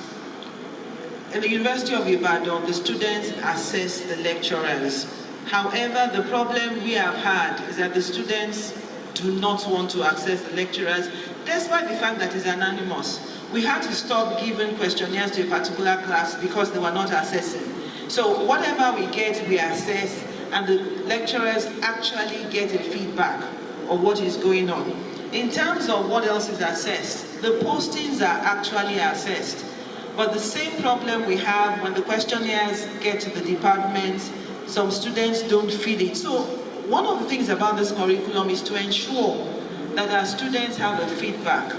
In the University of Ibadan, the students assess the lecturers. However, the problem we have had is that the students do not want to access the lecturers, despite the fact that it's anonymous. We had to stop giving questionnaires to a particular class because they were not assessing. So whatever we get, we assess, and the lecturers actually get a feedback of what is going on. In terms of what else is assessed, the postings are actually assessed. But the same problem we have when the questionnaires get to the departments, some students don't feel it. So one of the things about this curriculum is to ensure that our students have a feedback.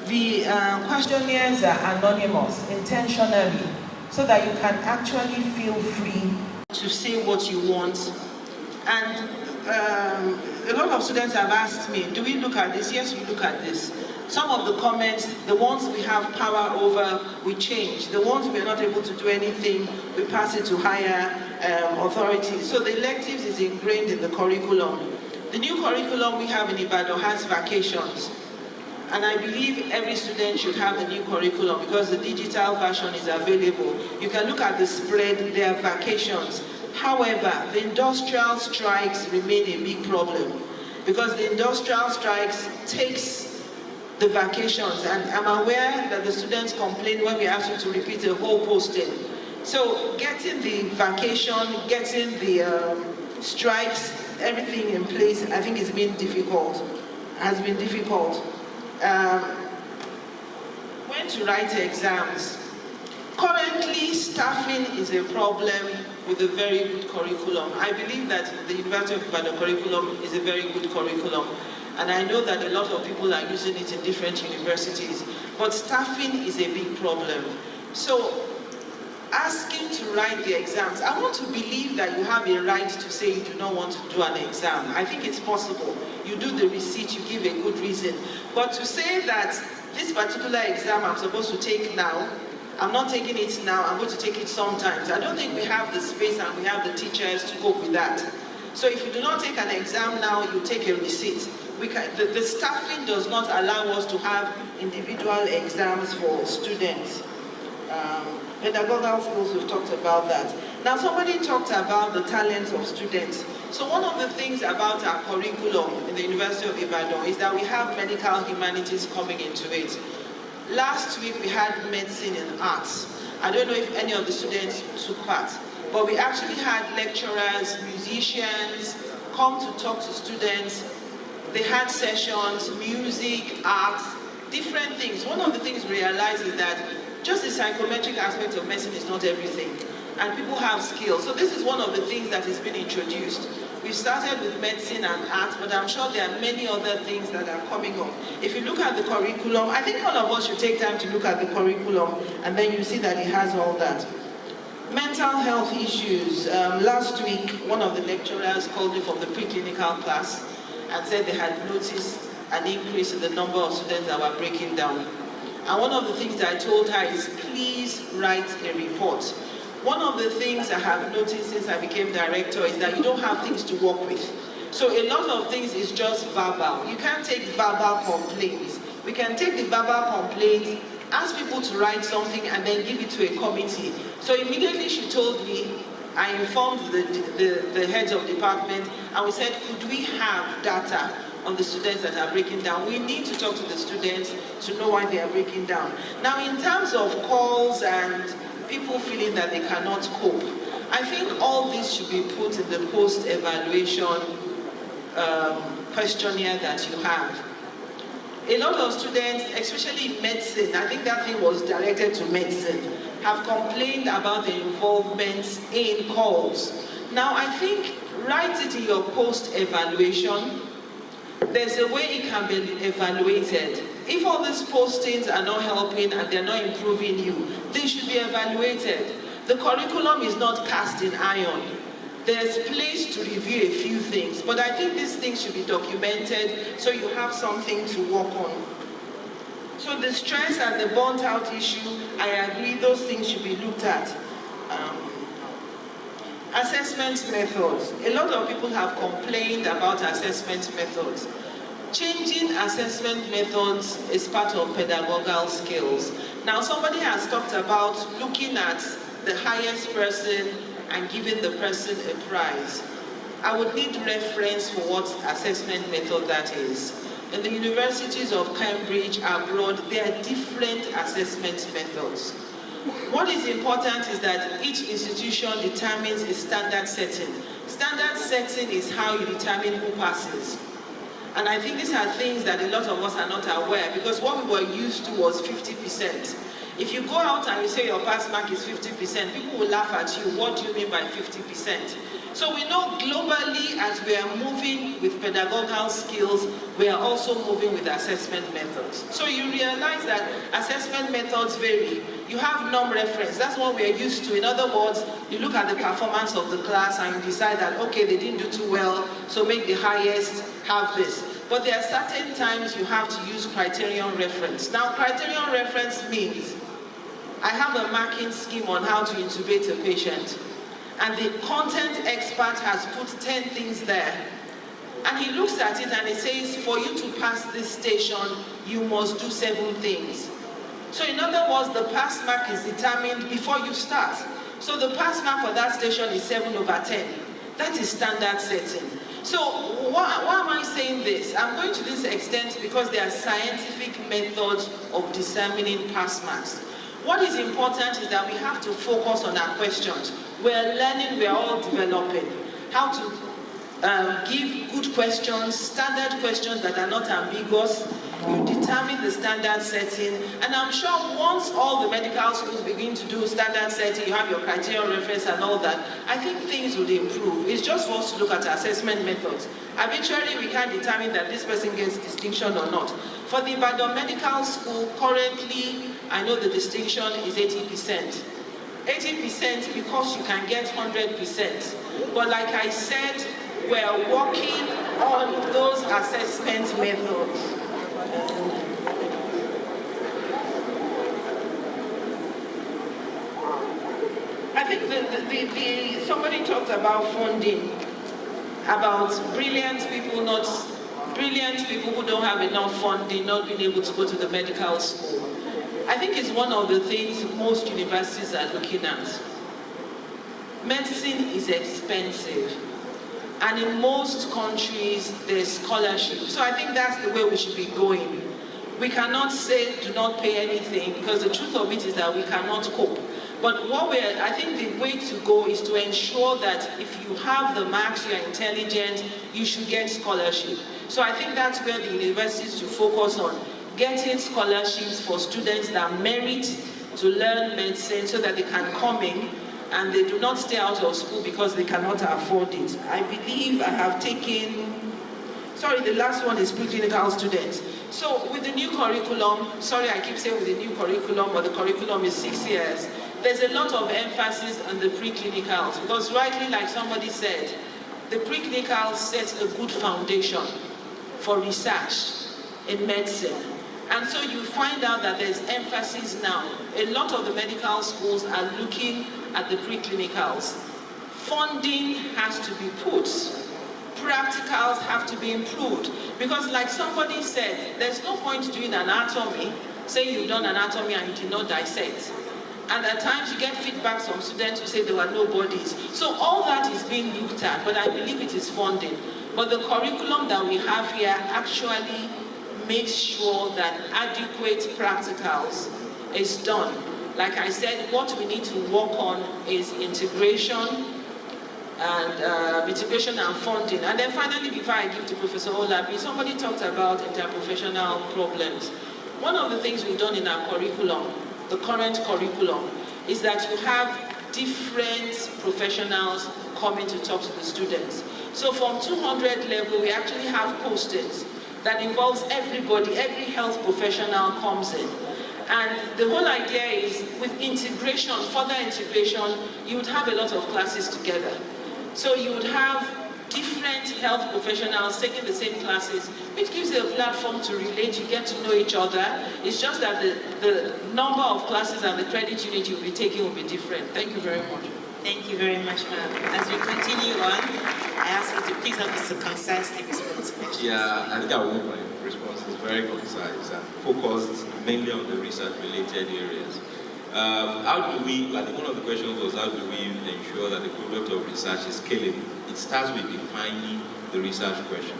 The questionnaires are anonymous intentionally, so that you can actually feel free to say what you want. And a lot of students have asked me, do we look at this? Yes, we look at this. Some of the comments, the ones we have power over, we change. The ones we are not able to do anything, we pass it to higher authorities. So the electives is ingrained in the curriculum. The new curriculum we have in Ibadan has vacations. And I believe every student should have the new curriculum because the digital version is available. You can look at the spread, there are vacations. However, the industrial strikes remain a big problem because the industrial strikes takes the vacations, and I'm aware that the students complain when we ask you to repeat a whole posting. So getting the vacation, getting the strikes, everything in place, I think has been difficult. When to write exams. Currently, staffing is a problem with a very good curriculum. I believe that the University of Ibadan curriculum is a very good curriculum. And I know that a lot of people are using it in different universities. But staffing is a big problem. So asking to write the exams, I want to believe that you have a right to say you do not want to do an exam. I think it's possible. You do the receipt, you give a good reason. But to say that this particular exam I'm supposed to take now, I'm not taking it now, I'm going to take it sometimes. I don't think we have the space and we have the teachers to cope with that. So if you do not take an exam now, you take a receipt. The staffing does not allow us to have individual exams for students. Pedagogical skills, we've talked about that. Now somebody talked about the talents of students. So one of the things about our curriculum in the University of Ibadan is that we have medical humanities coming into it. Last week we had medicine and arts. I don't know if any of the students took part, but we actually had lecturers, musicians come to talk to students. They had sessions, music, arts, different things. One of the things we realized is that just the psychometric aspect of medicine is not everything, and people have skills. So this is one of the things that has been introduced. We started with medicine and art, but I'm sure there are many other things that are coming up. If you look at the curriculum, I think all of us should take time to look at the curriculum, and then you see that it has all that. Mental health issues. Last week, one of the lecturers called me from the preclinical class and said they had noticed an increase in the number of students that were breaking down. And one of the things that I told her is, please write a report. One of the things I have noticed since I became director is that you don't have things to work with. So a lot of things is just verbal. You can't take verbal complaints. We can take the verbal complaints, ask people to write something, and then give it to a committee. So immediately she told me, I informed the heads of department, and we said, could we have data on the students that are breaking down? We need to talk to the students to know why they are breaking down. Now, in terms of calls and people feeling that they cannot cope, I think all this should be put in the post-evaluation questionnaire that you have. A lot of students, especially in medicine, I think that thing was directed to medicine, have complained about the involvement in calls. Now, I think write it in your post-evaluation. there's a way it can be evaluated. If all these postings are not helping and they're not improving you, they should be evaluated. The curriculum is not cast in iron. There's place to review a few things, but I think these things should be documented so you have something to work on. So the stress and the burnt out issue, I agree, those things should be looked at. Assessment methods. A lot of people have complained about assessment methods. Changing assessment methods is part of pedagogical skills. Now, somebody has talked about looking at the highest person and giving the person a prize. I would need reference for what assessment method that is. In the universities of Cambridge, abroad, there are different assessment methods. What is important is that each institution determines a standard setting. Standard setting is how you determine who passes. And I think these are things that a lot of us are not aware, because what we were used to was 50%. If you go out and you say your pass mark is 50%, people will laugh at you. What do you mean by 50%? So we know globally, as we are moving with pedagogical skills, we are also moving with assessment methods. So you realize that assessment methods vary. You have norm reference, that's what we are used to. In other words, you look at the performance of the class and you decide that, okay, they didn't do too well, so make the highest, have this. But there are certain times you have to use criterion reference. Now, criterion reference means I have a marking scheme on how to intubate a patient, and the content expert has put 10 things there. And he looks at it and he says, for you to pass this station, you must do 7 things. So in other words, the pass mark is determined before you start. So the pass mark for that station is 7/10. That is standard setting. So why am I saying this? I'm going to this extent because there are scientific methods of determining pass marks. What is important is that we have to focus on our questions. We're learning, we're all developing how to give good questions, standard questions that are not ambiguous. You determine the standard setting, and I'm sure once all the medical schools begin to do standard setting, you have your criterion reference and all that, I think things will improve. It's just for us to look at assessment methods. Arbitrarily, we can't determine that this person gets distinction or not. For the Ibadan Medical School, currently, I know the distinction is 80%. 80% because you can get 100%. But like I said, we're working on those assessment methods. I think somebody talked about funding, about brilliant people who don't have enough funding, not being able to go to the medical school. I think it's one of the things most universities are looking at. Medicine is expensive, and in most countries there's scholarship. So I think that's the way we should be going. We cannot say do not pay anything, because the truth of it is that we cannot cope. But I think the way to go is to ensure that if you have the marks, you're intelligent, you should get scholarship. So I think that's where the universities should focus on, getting scholarships for students that merit to learn medicine so that they can come in and they do not stay out of school because they cannot afford it. I believe I have taken, sorry, the last one is preclinical students. So with the new curriculum, sorry I keep saying with the new curriculum, but the curriculum is 6 years, there's a lot of emphasis on the preclinicals, because rightly, like somebody said, the preclinical sets a good foundation for research in medicine. And so you find out that there's emphasis now. A lot of the medical schools are looking at the preclinicals. Funding has to be put. Practicals have to be improved. Because like somebody said, there's no point doing anatomy, saying you've done anatomy and you did not dissect. And at times you get feedback from students who say there were no bodies. So all that is being looked at, but I believe it is funding. But the curriculum that we have here actually makes sure that adequate practicals is done. Like I said, what we need to work on is integration and funding. And then finally, before I give to Professor Olabi, somebody talked about interprofessional problems. One of the things we've done in our curriculum, the current curriculum, is that you have different professionals coming to talk to the students. So from 200 level, we actually have posters that involves everybody, every health professional comes in. And the whole idea is with integration, further integration, you would have a lot of classes together. So you would have different health professionals taking the same classes, which gives you a platform to relate, you get to know each other. It's just that the number of classes and the credit unit you'll be taking will be different. Thank you very much. Thank you very much, ma'am. As we continue on, I ask you to please help us to concisely respond to questions. Yeah, I think I will make my response is very concise and focused mainly on the research-related areas. How do we, I think one of the questions was how do we ensure that the product of research is scalable? It starts with defining the research question,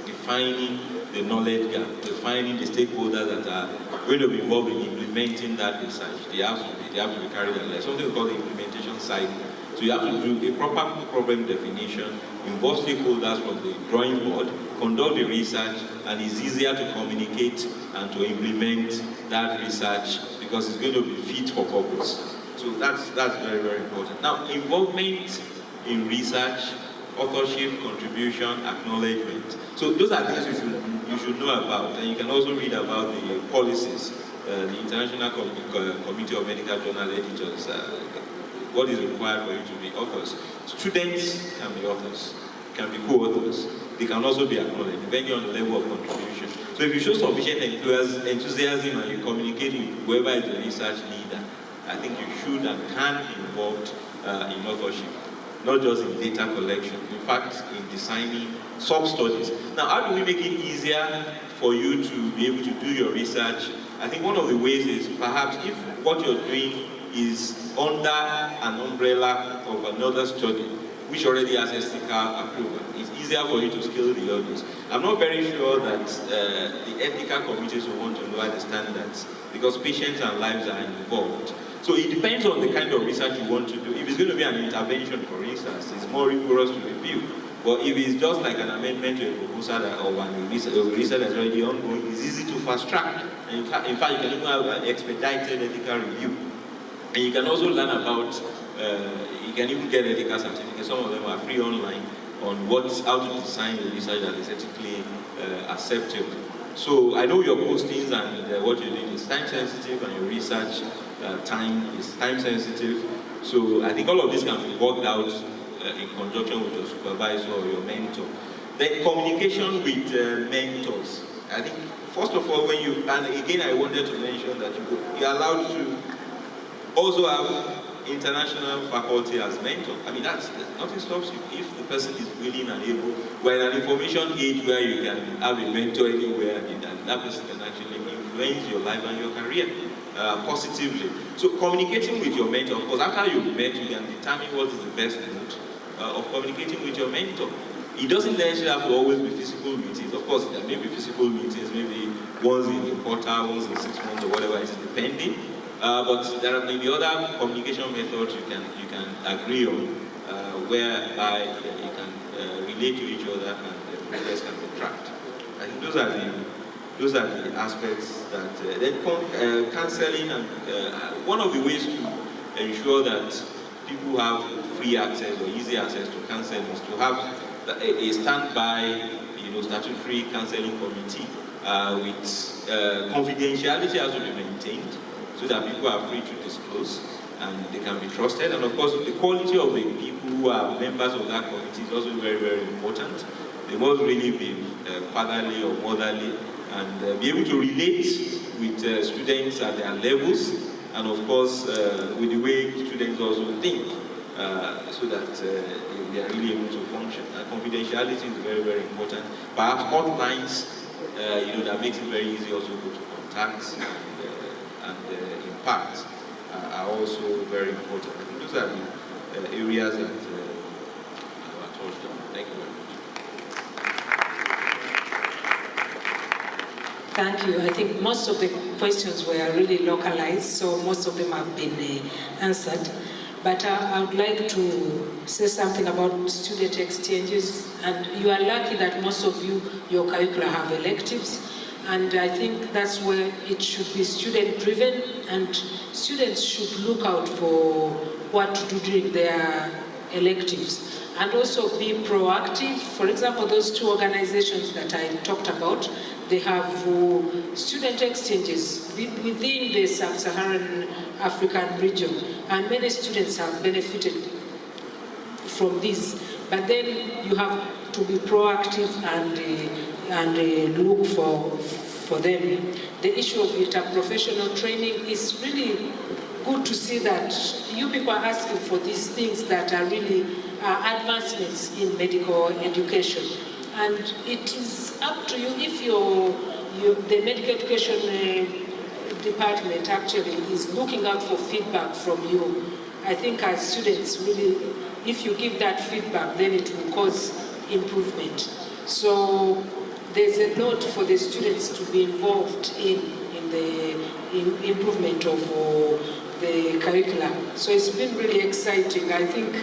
defining the knowledge gap, defining the stakeholders that are going to be involved in implementing that research. They have to be carried out. There's something called the implementation cycle. So you have to do a proper problem definition, involve stakeholders from the drawing board, conduct the research, and it's easier to communicate and to implement that research because it's going to be fit for purpose. So that's very, very important. Now, involvement in research, authorship, contribution, acknowledgement. So those are things you should know about, and you can also read about the policies, the International Committee of Medical Journal Editors, what is required for you to be authors. Students can be authors, can be co-authors. They can also be acknowledged, depending on the level of contribution. So if you show sufficient enthusiasm and you communicate with whoever is the research leader, I think you should and can be involved in authorship, not just in data collection. In fact, in designing sub-studies. Now, how do we make it easier for you to be able to do your research? I think one of the ways is perhaps if what you're doing is under an umbrella of another study, which already has ethical approval, it's easier for you to scale the others. I'm not very sure that the ethical committees will want to lower the standards because patients and lives are involved. So it depends on the kind of research you want to do. If it's going to be an intervention, for instance, it's more rigorous to review. But if it's just like an amendment to a proposal or a research that's already ongoing, it's easy to fast track. And in fact, you can even have an expedited ethical review. And you can also learn about, you can even get ethical certificates. Some of them are free online on how to design the research that is ethically acceptable. So I know your postings and what you're doing is time sensitive and your research time is time sensitive. So I think all of this can be worked out in conjunction with your supervisor or your mentor. Then communication with mentors. I think first of all, when you, and again I wanted to mention that you're allowed to also have international faculty as mentor. I mean, nothing stops you if the person is willing and able. We're in an information age where you can have a mentor anywhere and that person can actually influence your life and your career positively. So communicating with your mentor, of course, after you've met, you can determine what is the best mode of communicating with your mentor. It doesn't necessarily have to always be physical meetings. Of course, there may be physical meetings, maybe once in a quarter, once in 6 months, or whatever it is, depending. But there are maybe other communication methods you can agree on, whereby you can relate to each other and progress can be tracked. I think those are the aspects that then counseling and one of the ways to ensure that people have free access or easy access to counseling is to have a standby, statutory counseling committee with confidentiality has to be maintained, so that people are free to disclose and they can be trusted. And of course, the quality of the people who are members of that committee is also very, very important. They must really be fatherly or motherly and be able to relate with students at their levels and of course with the way students also think so that they are really able to function. Confidentiality is very, very important. Perhaps hotlines that makes it very easy also to contact and impact are also very important. I think those are the areas that are touched on. Thank you very much. Thank you. I think most of the questions were really localized, so most of them have been answered. But I would like to say something about student exchanges. And you are lucky that most of your curricula have electives. And I think that's where it should be student-driven, and students should look out for what to do during their electives. And also be proactive. For example, those two organizations that I talked about, they have student exchanges within the sub-Saharan African region, and many students have benefited from this. But then you have to be proactive and look for them. The issue of interprofessional training is really good to see that you people are asking for these things that are really advancements in medical education. And it is up to you if the medical education department actually is looking out for feedback from you. I think as students, really, if you give that feedback, then it will cause improvement. So there's a lot for the students to be involved in the improvement of the curriculum. So it's been really exciting. I think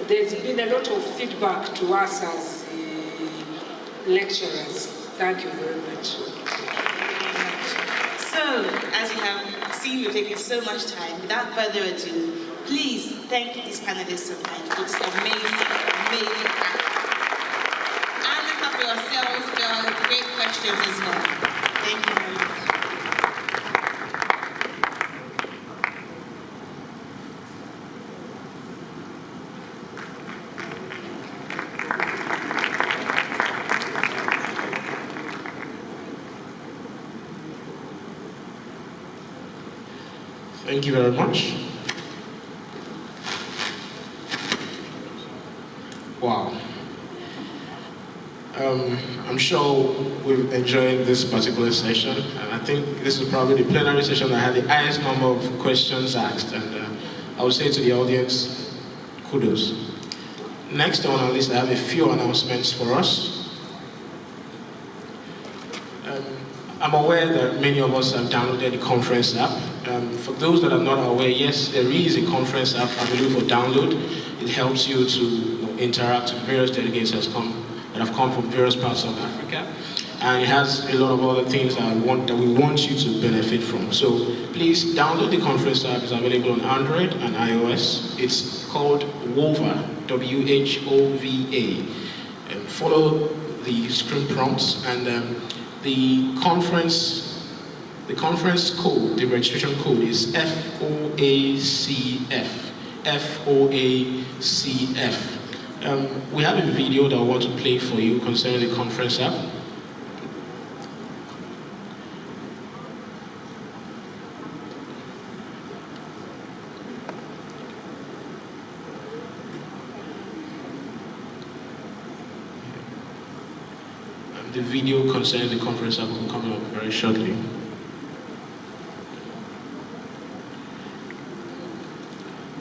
there's been a lot of feedback to us as lecturers. Thank you very much. So, as you have seen, we've taken so much time. Without further ado, please thank these panelists of mine for this amazing, amazing act. And look up yourselves, there are great questions as well. Thank you very much. Thank you very much. Wow. I'm sure we've enjoyed this particular session, and I think this is probably the plenary session that had the highest number of questions asked, and I would say to the audience, kudos. Next on our list, I have a few announcements for us. I'm aware that many of us have downloaded the conference app. For those that are not aware, yes, there is a conference app available for download. It helps you to interact with various delegates that have come from various parts of Africa. And it has a lot of other things that we want you to benefit from. So please download the conference app. It's available on Android and iOS. It's called WHOVA, W-H-O-V-A. Follow the screen prompts, and the conference code, the registration code is FOACF. FOACF. We have a video that I want to play for you concerning the conference app. The video concerning the conference app will be coming up very shortly.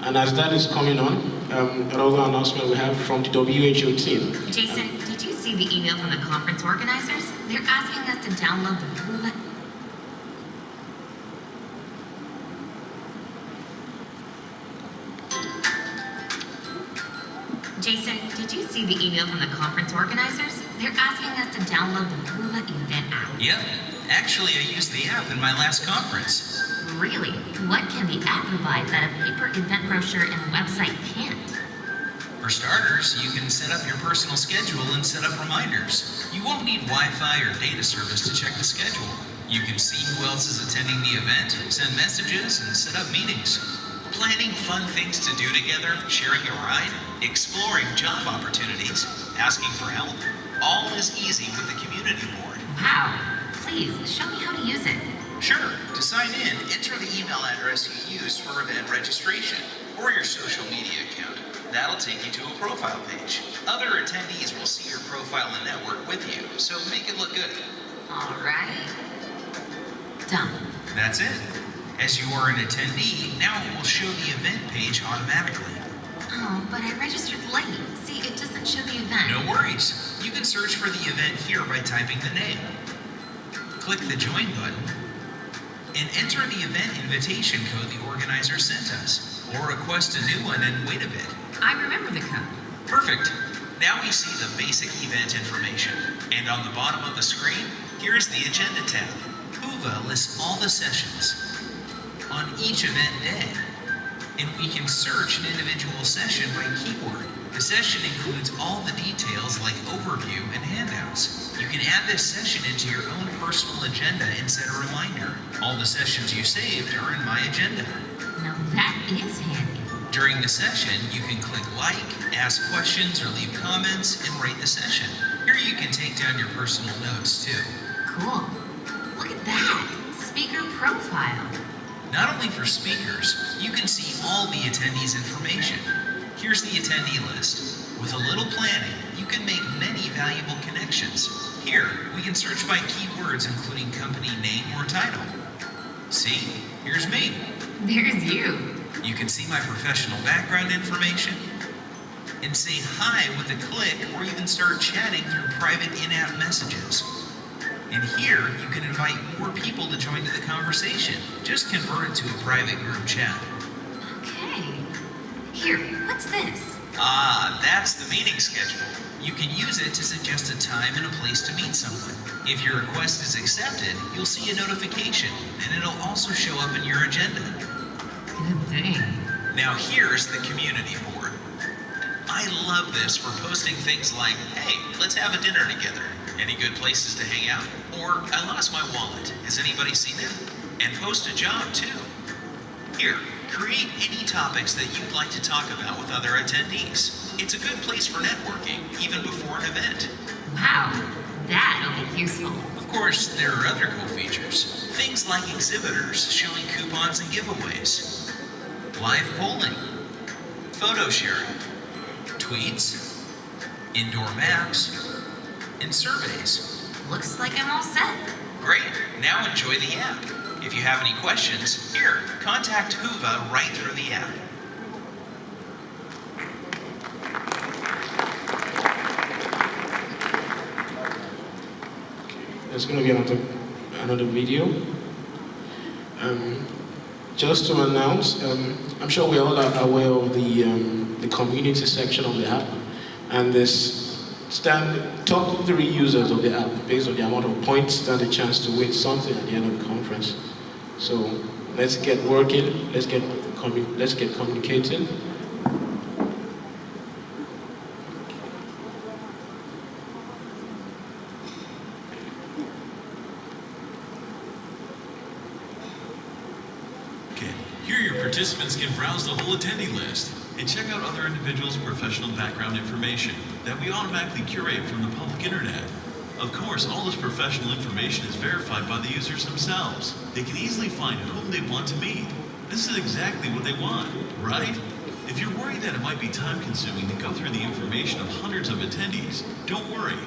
And as that is coming on, another announcement we have from the WHO team. Jason, did you see the email from the conference organizers? They're asking us to download the pool. Jason, did you see the email from the conference organizers? They're asking us to download the Hula event app. Yep. Actually, I used the app in my last conference. Really? What can the app provide that a paper event brochure and website can't? For starters, you can set up your personal schedule and set up reminders. You won't need Wi-Fi or data service to check the schedule. You can see who else is attending the event, send messages, and set up meetings. Planning fun things to do together, sharing a ride, exploring job opportunities, asking for help. All is easy with the community board. Wow. Please, show me how to use it. Sure. To sign in, enter the email address you used for event registration or your social media account. That'll take you to a profile page. Other attendees will see your profile and network with you, so make it look good. All right. Done. That's it. As you are an attendee, now it will show the event page automatically. Oh, but I registered late. See, it doesn't show the event. No worries. You can search for the event here by typing the name. Click the Join button and enter the event invitation code the organizer sent us, or request a new one and wait a bit. I remember the code. Perfect. Now we see the basic event information, and on the bottom of the screen, here's the Agenda tab. HUVA lists all the sessions on each event day. And we can search an individual session by keyword. The session includes all the details like overview and handouts. You can add this session into your own personal agenda and set a reminder. All the sessions you saved are in My Agenda. Now that is handy. During the session, you can click like, ask questions, or leave comments, and rate the session. Here you can take down your personal notes too. Cool. Look at that. Speaker profile. Not only for speakers, you can see all the attendees' information. Here's the attendee list. With a little planning, you can make many valuable connections. Here, we can search by keywords including company name or title. See, here's me. There's you. You can see my professional background information and say hi with a click or even start chatting through private in-app messages. And here, you can invite more people to join the conversation. Just convert it to a private group chat. Okay. Here, what's this? Ah, that's the meeting schedule. You can use it to suggest a time and a place to meet someone. If your request is accepted, you'll see a notification, and it'll also show up in your agenda. Good thing. Now here's the community board. I love this for posting things like, hey, let's have a dinner together. Any good places to hang out? Or, I lost my wallet. Has anybody seen it? And post a job, too. Here, create any topics that you'd like to talk about with other attendees. It's a good place for networking, even before an event. Wow, that'll be useful. Of course, there are other cool features. Things like exhibitors showing coupons and giveaways, live polling, photo sharing, tweets, indoor maps, and surveys. Looks like I'm all set. Great, now enjoy the app. If you have any questions, here, contact Huva right through the app. There's going to be another video. Just to announce, I'm sure we all are aware of the community section of the app, and this top 3 users of the app, based on the amount of points, stand a chance to win something at the end of the conference. So let's get working. Let's get communicating. Here your participants can browse the whole attendee list and check out other individuals' professional background information that we automatically curate from the public internet. Of course, all this professional information is verified by the users themselves. They can easily find whom they want to meet. This is exactly what they want, right? If you're worried that it might be time-consuming to go through the information of hundreds of attendees, don't worry.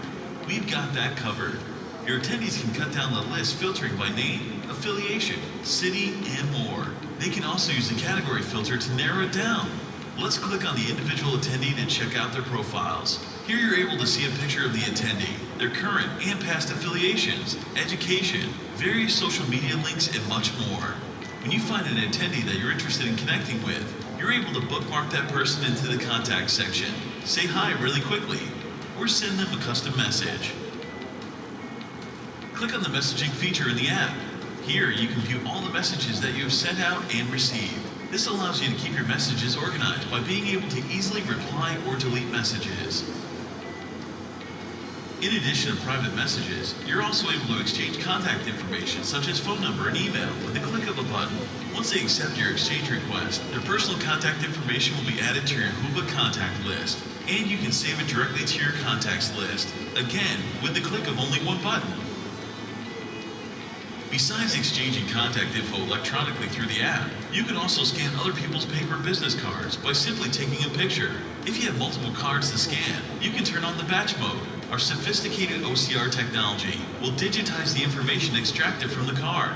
We've got that covered. Your attendees can cut down the list filtering by name, affiliation, city, and more. They can also use the category filter to narrow it down. Let's click on the individual attendee to check out their profiles. Here you're able to see a picture of the attendee, their current and past affiliations, education, various social media links, and much more. When you find an attendee that you're interested in connecting with, you're able to bookmark that person into the contact section, say hi really quickly, or send them a custom message. Click on the messaging feature in the app. Here you can view all the messages that you have sent out and received. This allows you to keep your messages organized by being able to easily reply or delete messages. In addition to private messages, you're also able to exchange contact information such as phone number and email with the click of a button. Once they accept your exchange request, their personal contact information will be added to your Huva contact list, and you can save it directly to your contacts list, again, with the click of only one button. Besides exchanging contact info electronically through the app, you can also scan other people's paper business cards by simply taking a picture. If you have multiple cards to scan, you can turn on the batch mode. Our sophisticated OCR technology will digitize the information extracted from the card.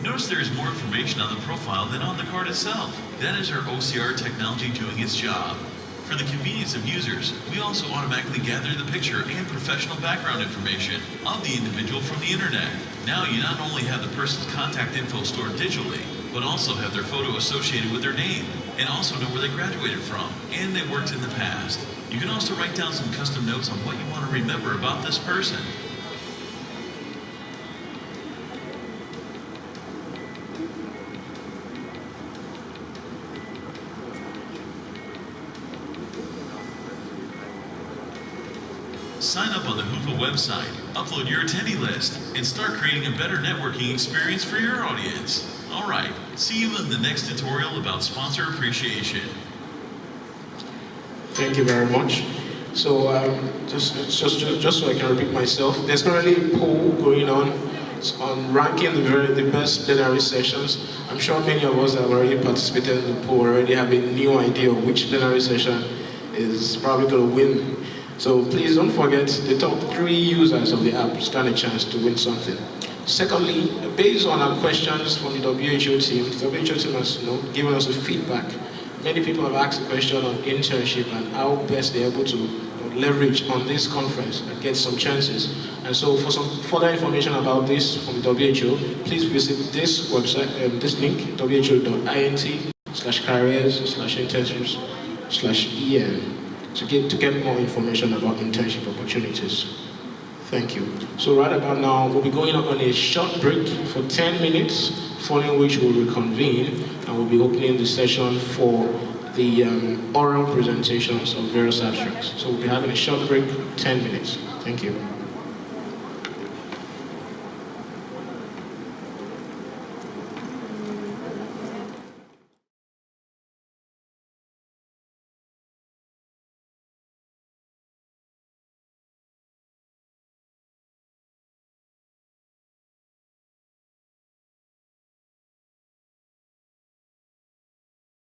Notice there is more information on the profile than on the card itself. That is our OCR technology doing its job. For the convenience of users, we also automatically gather the picture and professional background information of the individual from the internet. Now you not only have the person's contact info stored digitally, but also have their photo associated with their name, and also know where they graduated from, and they worked in the past. You can also write down some custom notes on what you want to remember about this person. Sign up on the HOOFA website, upload your attendee list, and start creating a better networking experience for your audience. All right, see you in the next tutorial about sponsor appreciation. Thank you very much. So just so I can repeat myself, there's currently a poll going on ranking the best plenary sessions. I'm sure many of us that have already participated in the poll already have a new idea of which plenary session is probably going to win. So please don't forget the top 3 users of the app stand a chance to win something. Secondly, based on our questions from the WHO team has given us a feedback. Many people have asked a question on internship and how best they're able to leverage on this conference and get some chances. And so for some further information about this from the WHO, please visit this website, this link, who.int/careers/internships/EM to get more information about internship opportunities. Thank you. So right about now, we'll be going on a short break for 10 minutes, following which we'll reconvene and we'll be opening the session for the oral presentations of various abstracts. So we'll be having a short break, 10 minutes. Thank you.